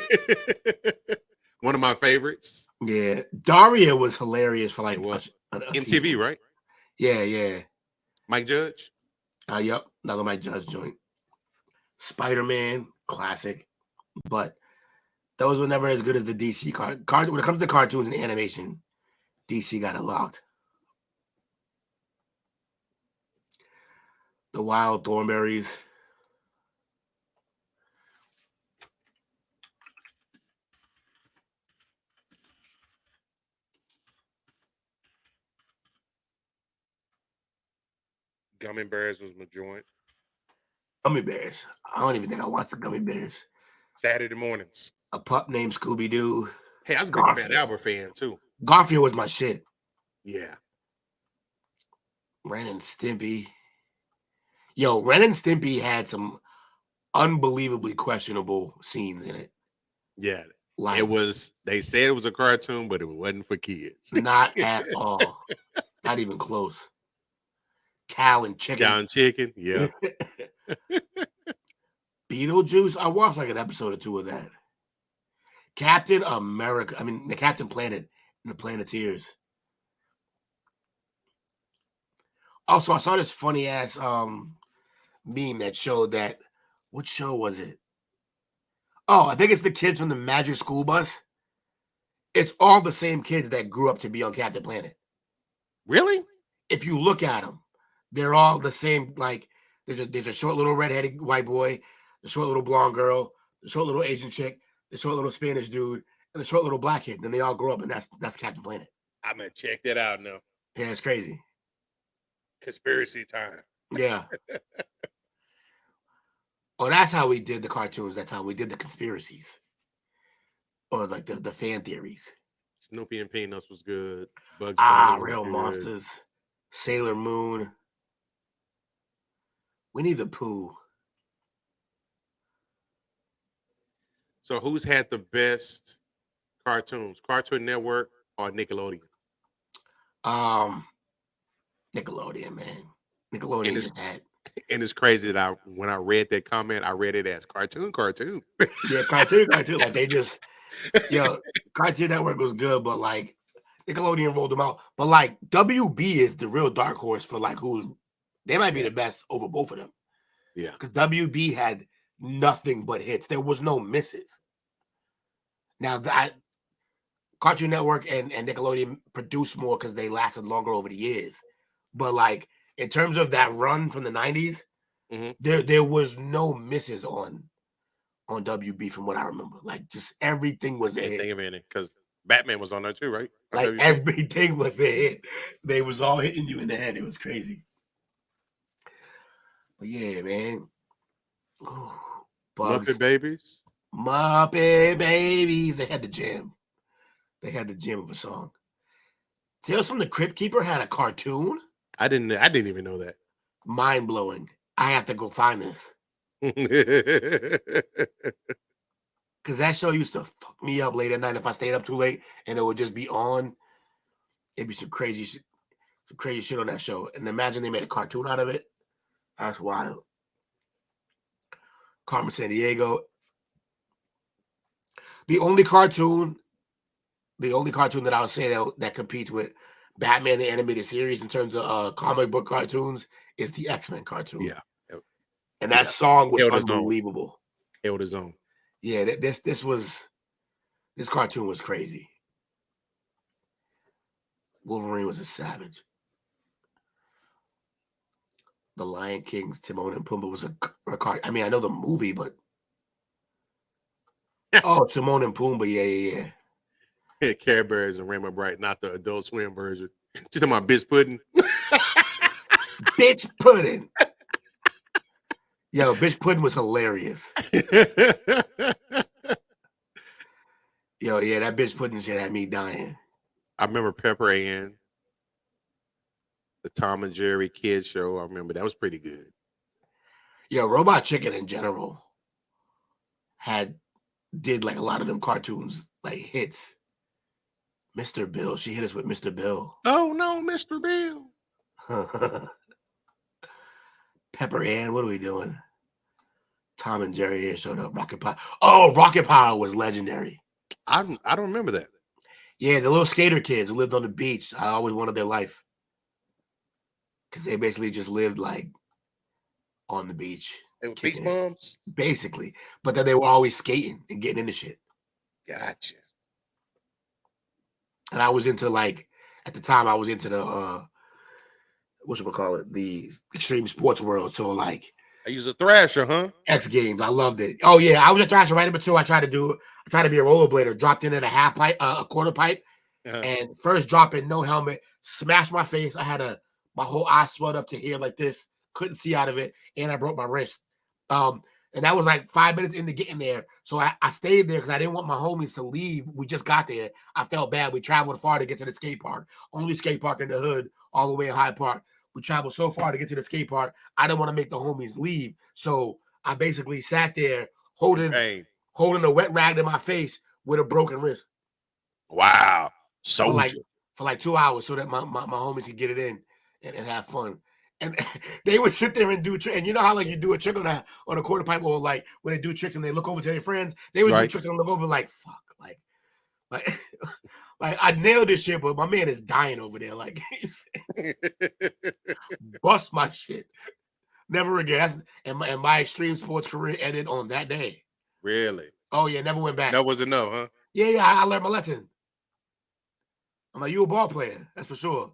One of my favorites. Yeah. Daria was hilarious for like a MTV, season. right? Yeah. Mike Judge. Yep. Another Mike Judge joint. Spider-Man, classic. But those were never as good as the DC card. When it comes to cartoons and animation, DC got it locked. The Wild Thornberries. Gummy Bears was my joint. Gummy Bears. I don't even think I watched the Gummy Bears. Saturday mornings. A pup named Scooby-Doo. Hey, I was a big Fat Albert fan too. Garfield was my shit. Yeah. Ren and Stimpy. Yo, Ren and Stimpy had some unbelievably questionable scenes in it. Yeah. Like, they said it was a cartoon, but it wasn't for kids. Not at all. Not even close. Cow and chicken. Yeah. Beetlejuice. I watched like an episode or two of that. Captain the Captain Planet and the Planeteers. Also, I saw this funny ass meme that showed that. What show was it? Oh, I think it's the kids from the Magic School Bus. It's all the same kids that grew up to be on Captain Planet. Really? If you look at them, they're all the same. Like there's a short little redheaded white boy, the short little blonde girl, the short little Asian chick, the short little Spanish dude, and the short little black kid. And then they all grow up, and that's Captain Planet. I'm gonna check that out now. Yeah, it's crazy. Conspiracy time. Yeah. Oh, that's how we did the cartoons. That's how we did the conspiracies, or like the fan theories. Snoopy and Peanuts was good. Bugs Real Monsters, Sailor Moon, Winnie the Pooh. So who's had the best cartoons? Cartoon Network or Nickelodeon? Nickelodeon, man. Nickelodeon just had. And it's crazy that when I read that comment, I read it as cartoon. Yeah, cartoon. Like they just, Cartoon Network was good, but like Nickelodeon rolled them out. But like WB is the real dark horse for like who they might be the best over both of them. Yeah, because WB had nothing but hits. There was no misses. Now that Cartoon Network and Nickelodeon produced more because they lasted longer over the years. But like in terms of that run from the 90s, there was no misses on WB from what I remember. Like just everything was a hit. Think of it because Batman was on there too, right? Like everything was a hit. They was all hitting you in the head. It was crazy. But yeah, man. Ooh, Bugs. Muppet Babies. Muppet Babies. They had the jam. They had the gem of a song. Tales from the Crypt Keeper had a cartoon. I didn't even know that. Mind blowing. I have to go find this because that show used to fuck me up late at night if I stayed up too late and it would just be on. It'd be some crazy shit on that show. And imagine they made a cartoon out of it. That's wild. Carmen Sandiego. The only cartoon that I would say that competes with Batman the Animated Series in terms of comic book cartoons is the X-Men cartoon. Yeah. And that song was Held his own. unbelievable. Held his own. Yeah, this cartoon was crazy. Wolverine was a savage. The Lion King's Timon and Pumbaa was a cartoon. I mean, I know the movie, but oh, Timon and Pumbaa, yeah. Care Bears and Rainbow Bright, not the Adult Swim version. She's talking about bitch pudding. Bitch pudding. Yo, bitch pudding was hilarious. Yo, yeah, that bitch pudding shit had me dying. I remember Pepper Ann, the Tom and Jerry kids show. I remember that was pretty good. Yo, Robot Chicken in general did like a lot of them cartoons, like hits. Mr. Bill, she hit us with Mr. Bill. Oh no, Mr. Bill. Pepper Ann, what are we doing? Tom and Jerry here showed up. Rocket Power. Oh, Rocket Power was legendary. I don't remember that. Yeah, the little skater kids who lived on the beach. I always wanted their life. Because they basically just lived like on the beach. They were beach bums? Basically. But then they were always skating and getting into shit. Gotcha. And I was into like, at the time I was into the the extreme sports world. So like I use a thrasher, huh? X Games. I loved it. Oh yeah, I was a thrasher right in between. I tried to be a rollerblader, dropped in at a half pipe, a quarter pipe, and first drop in, no helmet, smashed my face. I had my whole eye swelled up to here like this, couldn't see out of it, and I broke my wrist. And that was like 5 minutes into getting there. So I stayed there because I didn't want my homies to leave. We just got there. I felt bad. We traveled far to get to the skate park. Only skate park in the hood, all the way in Hyde Park. We traveled so far to get to the skate park. I didn't want to make the homies leave. So I basically sat there holding a wet rag to my face with a broken wrist. Wow. For like 2 hours so that my homies could get it in and have fun. And they would sit there and do tricks. And you know how like you do a trick on a quarter pipe, or like when they do tricks and they look over to their friends, they would do tricks and look over like, fuck, like I nailed this shit, but my man is dying over there. Like, bust my shit. Never again. And my extreme sports career ended on that day. Really? Oh yeah, never went back. That was enough, huh? Yeah, I learned my lesson. I'm like, you a ball player, that's for sure.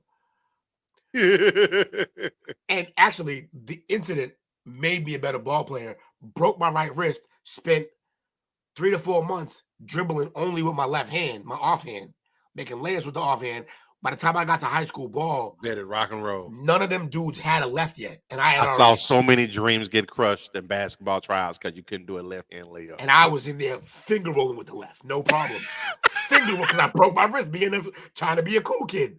And actually, the incident made me a better ball player. Broke my right wrist. Spent 3 to 4 months dribbling only with my left hand, my offhand, making layups with the offhand. By the time I got to high school ball, Better rock and roll. none of them dudes had a left yet, and I saw so many dreams get crushed in basketball trials because you couldn't do a left hand layup. And I was in there finger rolling with the left, no problem. Finger roll because I broke my wrist trying to be a cool kid.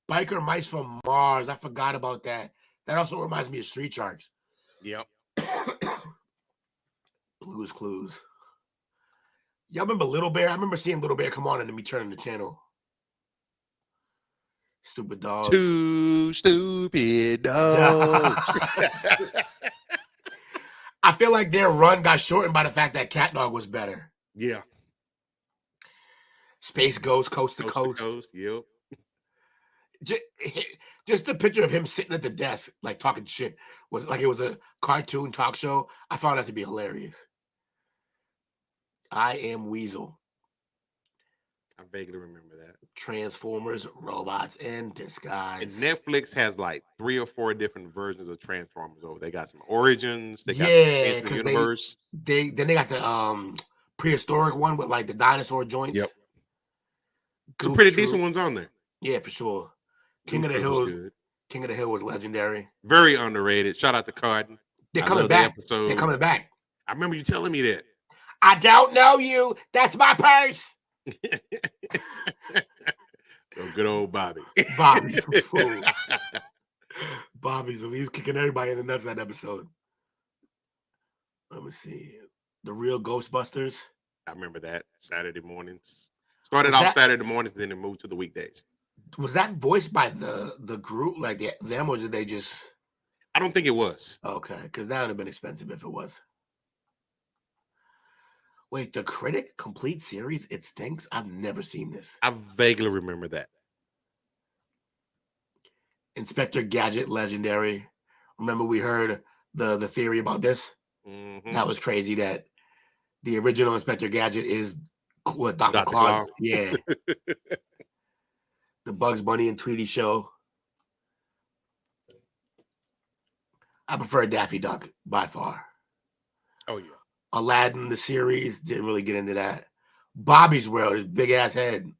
Biker Mice from Mars. I forgot about that. That also reminds me of Street Sharks. Yep. Blue's Clues. Y'all remember Little Bear? I remember seeing Little Bear come on and then me turning the channel. Stupid Dogs. 2 stupid dogs. I feel like their run got shortened by the fact that Cat Dog was better. Yeah. Space Ghost, Coast to Coast. Yep. Just the picture of him sitting at the desk, like talking shit, was like it was a cartoon talk show. I found that to be hilarious. I Am Weasel. I vaguely remember that. Transformers, Robots in Disguise. And Netflix has like 3 or 4 different versions of Transformers over. They got some Origins. They got some Universe. Then they got the prehistoric one with like the dinosaur joints. Yep. Some pretty decent ones on there. Yeah, for sure. King of the Hill was legendary. Very underrated. Shout out to Carden. They're coming back. They're coming back. I remember you telling me that. I don't know you. That's my purse. Oh, good old Bobby. Bobby's a fool. Bobby's he was kicking everybody in the nuts that episode. Let me see. The Real Ghostbusters. I remember that Saturday mornings. Started Was off that- Saturday mornings, then it moved to the weekdays. Was that voiced by the group, like them, or did they just? I don't think it was. Okay, because that would have been expensive if it was. Wait, the Critic complete series? It stinks. I've never seen this. I vaguely remember that. Inspector Gadget, legendary. Remember we heard the theory about this? Mhm. That was crazy. That the original Inspector Gadget is what Dr. Dr. Claus. Claus. Yeah. The Bugs Bunny and Tweety show. I prefer Daffy Duck by far. Oh yeah. Aladdin, the series, didn't really get into that. Bobby's World, his big ass head.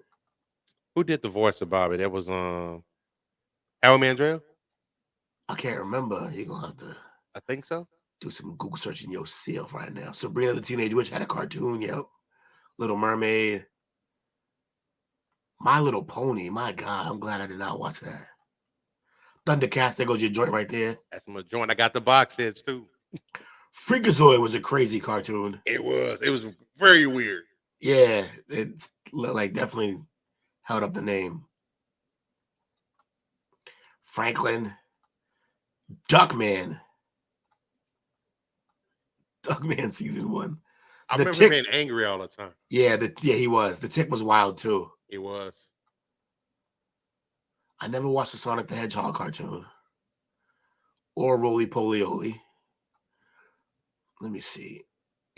Who did the voice of Bobby? That was Howie Mandrell? I can't remember. You're gonna have to I think so. do some Google searching yourself right now. Sabrina the Teenage Witch had a cartoon, yep. Little Mermaid. My Little Pony. My God, I'm glad I did not watch that. Thundercats, there goes your joint right there. That's my joint. I got the box sets too. Freakazoid was a crazy cartoon. It was very weird. Yeah, it's like definitely held up the name. Franklin. Duckman. Duckman season 1. I The remember Tick- being angry all the time. Yeah, he was. The Tick was wild too. It was. I never watched the Sonic the Hedgehog cartoon. Or Roly Poly Oly. Let me see.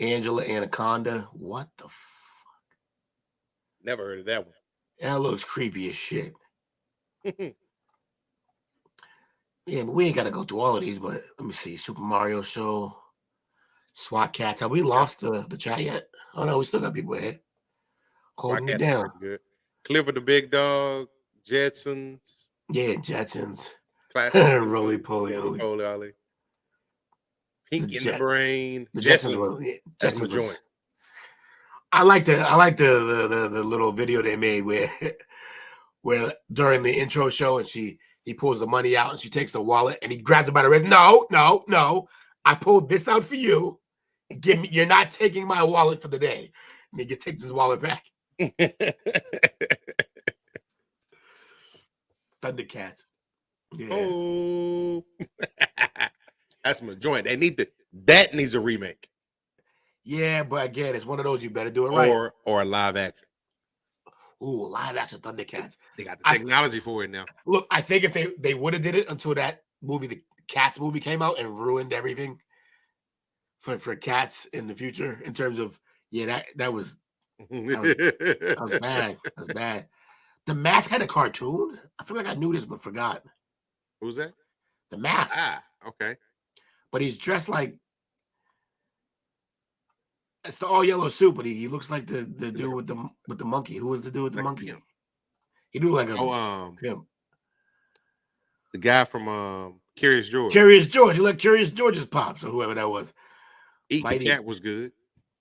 Angela Anaconda. What the fuck? Never heard of that one. That looks creepy as shit. Yeah, but we ain't got to go through all of these, but let me see. Super Mario Show. SWAT Cats. Have we lost the chat yet? Oh, no, we still got people here. Holding it Podcast is down. pretty good. Clifford the Big Dog, Jetsons, Yeah, Jetsons. classic. Roly Poly Oly. Poly Olly. Pink The in the Brain. The Jetsons. Jetsons were, yeah, That's my Jetsons was- joint. I like the little video they made where during the intro show and he pulls the money out and she takes the wallet and he grabs it by the wrist. No. I pulled this out for you. You're not taking my wallet for the day. And he just takes his wallet back. Thundercats. Yeah. Oh. That's my joint. That needs a remake. Yeah, but again, it's one of those you better do it right. Or a live action. Ooh, live action Thundercats. They got the technology for it now. Look, I think if they would have did it until that movie, the Cats movie came out and ruined everything for cats in the future in terms of that was bad. That was bad. The Mask had a cartoon. I feel like I knew this but forgot. Who's that? The Mask. Ah, okay. But he's dressed like it's the all yellow suit, but he looks like the dude with the monkey. Who was the dude with the Like monkey? him. He do like him. him. The guy from Curious George. Curious George. You like Curious George's pops or whoever that was. Eat Mighty- the Cat was good.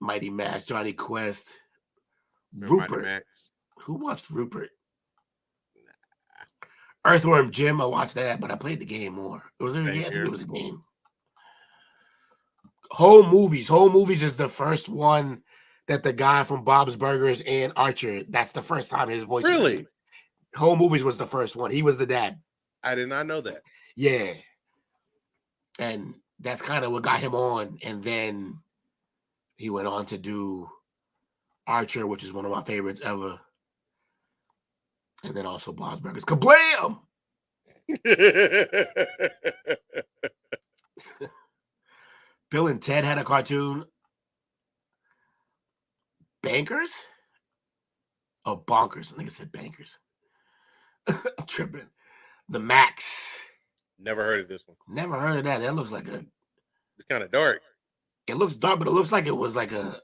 Mighty Max, Johnny Quest, Remember Mighty Rupert. Max? Who watched Rupert? Earthworm Jim. I watched that, but I played the game more. Was there? Same Yeah, I think here. it was a game. Home Movies. Home Movies is the first one that the guy from Bob's Burgers and Archer. That's the first time his voice. Really? Home Movies was the first one. He was the dad. I did not know that. Yeah. And that's kind of what got him on. And then he went on to do Archer, which is one of my favorites ever. And then also Bob's Burgers. Kablam! Bill and Ted had a cartoon. Bankers? Oh, Bonkers. I think it said Bankers. I'm tripping. The Max. Never heard of this one. Never heard of that. That looks like It's kind of dark. it looks dark, but it looks like it was like a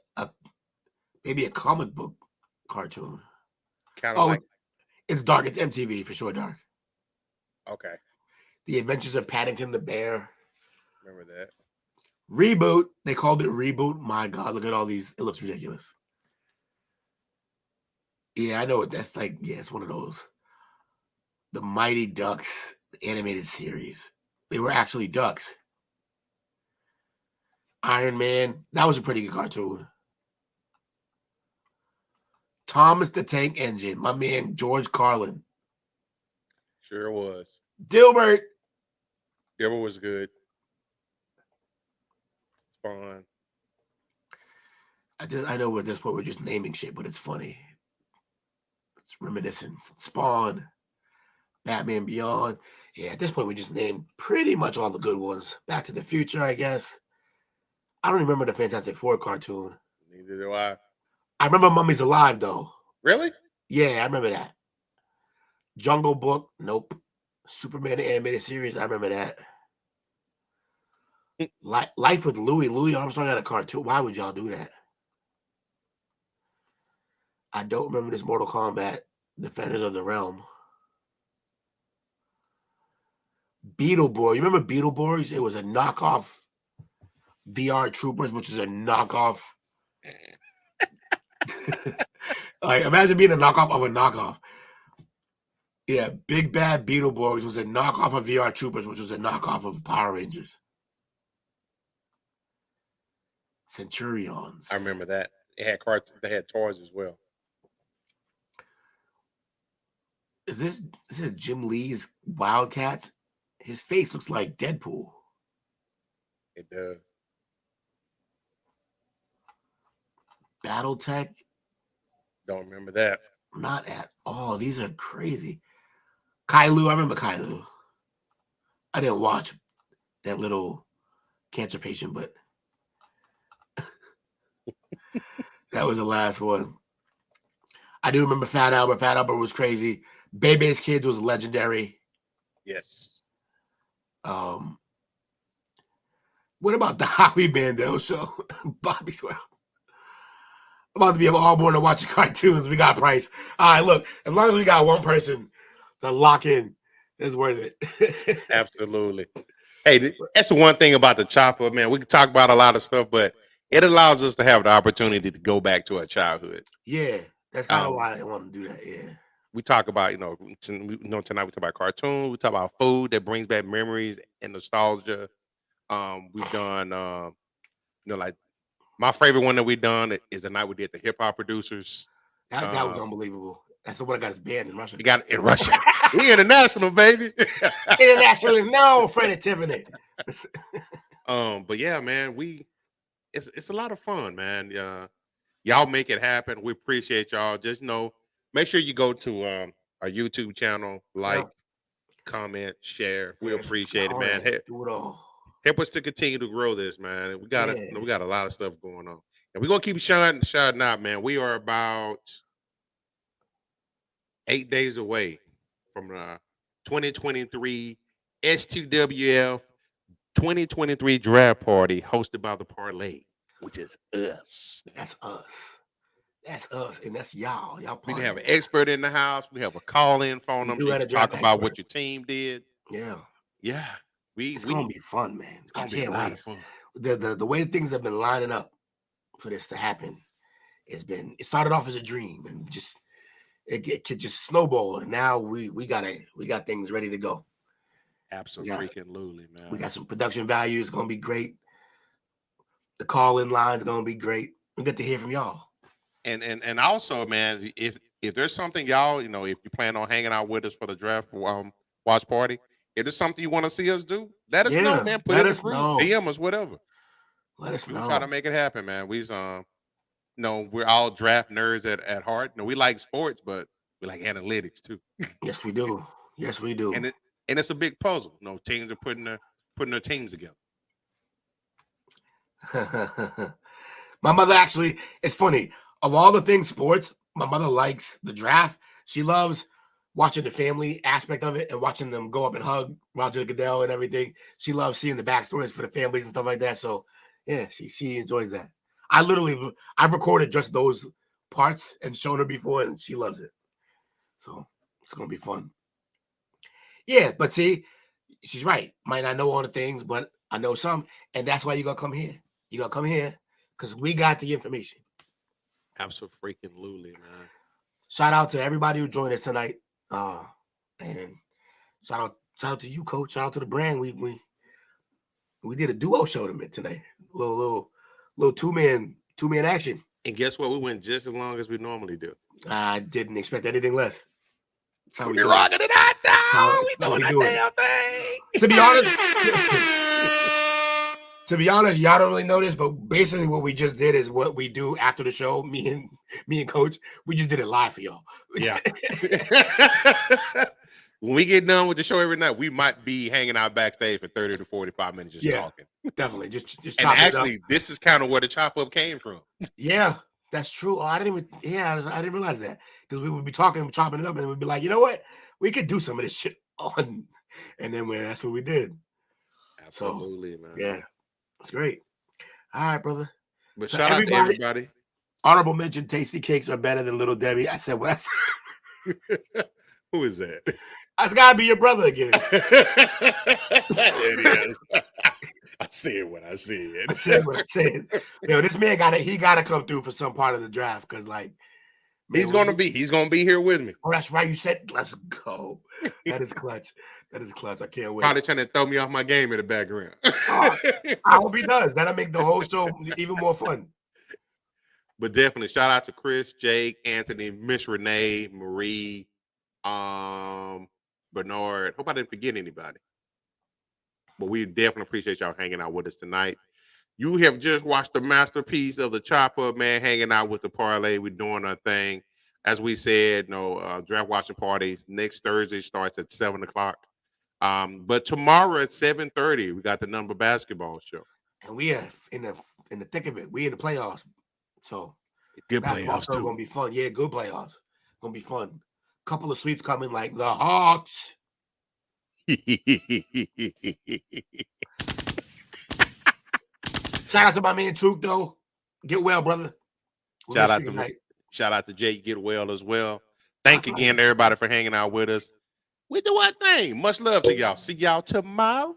maybe a comic book cartoon. Kind of Oh, like, it's dark. It's MTV for sure dark. okay. The Adventures of Paddington the Bear. Remember that. Reboot. They called it Reboot. My God, look at all these. It looks ridiculous. Yeah, I know what that's like. Yeah, it's one of those. The Mighty Ducks animated series. They were actually ducks. Iron Man. That was a pretty good cartoon. Thomas the Tank Engine. My man, George Carlin. Sure was. Dilbert. Dilbert was good. Spawn. I know at this point we're just naming shit, but it's funny. It's reminiscent. Spawn. Batman Beyond. Yeah, at this point we just named pretty much all the good ones. Back to the Future, I guess. I don't remember the Fantastic Four cartoon. Neither do I. I remember Mummy's Alive, though. Really? Yeah, I remember that. Jungle Book, nope. Superman animated series, I remember that. Life with Louie. Louis Armstrong had a cartoon. Why would y'all do that? I don't remember this Mortal Kombat Defenders of the Realm. Beetleborgs. You remember Beetleborgs? It was a knockoff VR Troopers, which is a knockoff. Like, imagine being a knockoff of a knockoff. Yeah, Big Bad Beetleborgs was a knockoff of VR Troopers, which was a knockoff of Power Rangers. Centurions. I remember that. They had toys as well. Is this Jim Lee's Wildcats? His face looks like Deadpool. It does. Battletech? Don't remember that. Not at all. These are crazy. Kailu, I remember Kailu. I didn't watch that little cancer patient, but that was the last one. I do remember Fat Albert. Fat Albert was crazy. Bebe's Kids was legendary. Yes. What about the Howie Mandel show? Bobby's World. I'm about to be all morning watching cartoons. We got Price. All right, look, as long as we got one person to lock in, it's worth it. Absolutely. Hey, that's the one thing about the chopper, man. We can talk about a lot of stuff, but it allows us to have the opportunity to go back to our childhood. Yeah, that's kind of why I want to do that. Yeah. We talk about, tonight we talk about cartoons. We talk about food that brings back memories and nostalgia. We've done, like my favorite one that we've done is the night we did the hip hop producers. That was unbelievable. That's the one that got us banned in Russia. You got it in Russia. We international, baby. Internationally, no, Fred and Tiffany. But yeah, man, it's a lot of fun, man. Y'all make it happen. We appreciate y'all. Just make sure you go to our YouTube channel, comment, share. We appreciate it, man. Do it all. Help us to continue to grow this, man. We got we got a lot of stuff going on, and we're gonna keep shouting out, man. We are about 8 days away from the 2023 S2WF 2023 draft party hosted by the Parlay, which is us. That's us. That's us, and that's y'all. Y'all. We have an expert in the house. We have a call-in phone number. You talk about what your team did. Yeah. It's gonna be fun, man. It's gonna be a lot of fun. The way things have been lining up for this to happen, it started off as a dream and just it could just snowball, and now we got things ready to go. Absolutely, man. We got some production value. It's gonna be great. The call-in line is gonna be great. We get to hear from y'all. And also, man, if there's something y'all, if you plan on hanging out with us for the draft watch party, if there's something you want to see us do, let us know, man. Put it in the group, DM us, whatever. Let us know. We'll try to make it happen, man. We're all draft nerds at heart. We like sports, but we like analytics too. Yes, we do. Yes, we do. And it's a big puzzle. Teams are putting their teams together. My mother actually, it's funny. Of all the things sports, my mother likes the draft. She loves watching the family aspect of it and watching them go up and hug Roger Goodell and everything. She loves seeing the backstories for the families and stuff like that. So yeah, she enjoys that. I've recorded just those parts and shown her before, and she loves it. So it's gonna be fun. Yeah, but see, she's right. Might not know all the things, but I know some, and that's why you gotta come here. You gotta come here because we got the information. Absolutely, man. Shout out to everybody who joined us tonight. And shout out to you, Coach. Shout out to the brand. We did a duo show tonight. Little two-man action. And guess what? We went just as long as we normally do. I didn't expect anything less. We rocking it out now. We doing that damn thing. To be honest, y'all don't really know this, but basically what we just did is what we do after the show. Me and Coach, we just did it live for y'all. Yeah. When we get done with the show every night, we might be hanging out backstage for 30 to 45 minutes just talking. Definitely. Just and actually, this is kind of where the chop up came from. Yeah, that's true. Oh, I didn't realize that. Because we would be talking, chopping it up, and we'd be like, you know what? We could do some of this shit on. And then that's what we did. Absolutely, man. Yeah. It's great. All right, brother. But shout out to everybody. Honorable mention, tasty cakes are better than Little Debbie. I said what I said. Who is that? That's gotta be your brother again. It is. I said what I said. I said what I said. This man gotta come through for some part of the draft because he's gonna be here with me. Oh, that's right. You said let's go. That is clutch. That is clutch. I can't wait. Probably trying to throw me off my game in the background. I hope he does. That'll make the whole show even more fun. But definitely shout out to Chris, Jake, Anthony, Miss Renee, Marie, Bernard. Hope I didn't forget anybody. But we definitely appreciate y'all hanging out with us tonight. You have just watched the masterpiece of the Chop Up, man, hanging out with the parlay. We're doing our thing. As we said, draft watching party next Thursday starts at 7:00. But tomorrow at 7:30, we got the Number Basketball show. And we are in the thick of it. We in the playoffs. So good playoffs too. Gonna be fun. Yeah, good playoffs. Gonna be fun. Couple of sweeps coming like the Hawks. Shout out to my man Took though. Get well, brother. Shout out to Jake. Get well as well. Thank again to everybody for hanging out with us. We do our thing. Much love to y'all. See y'all tomorrow.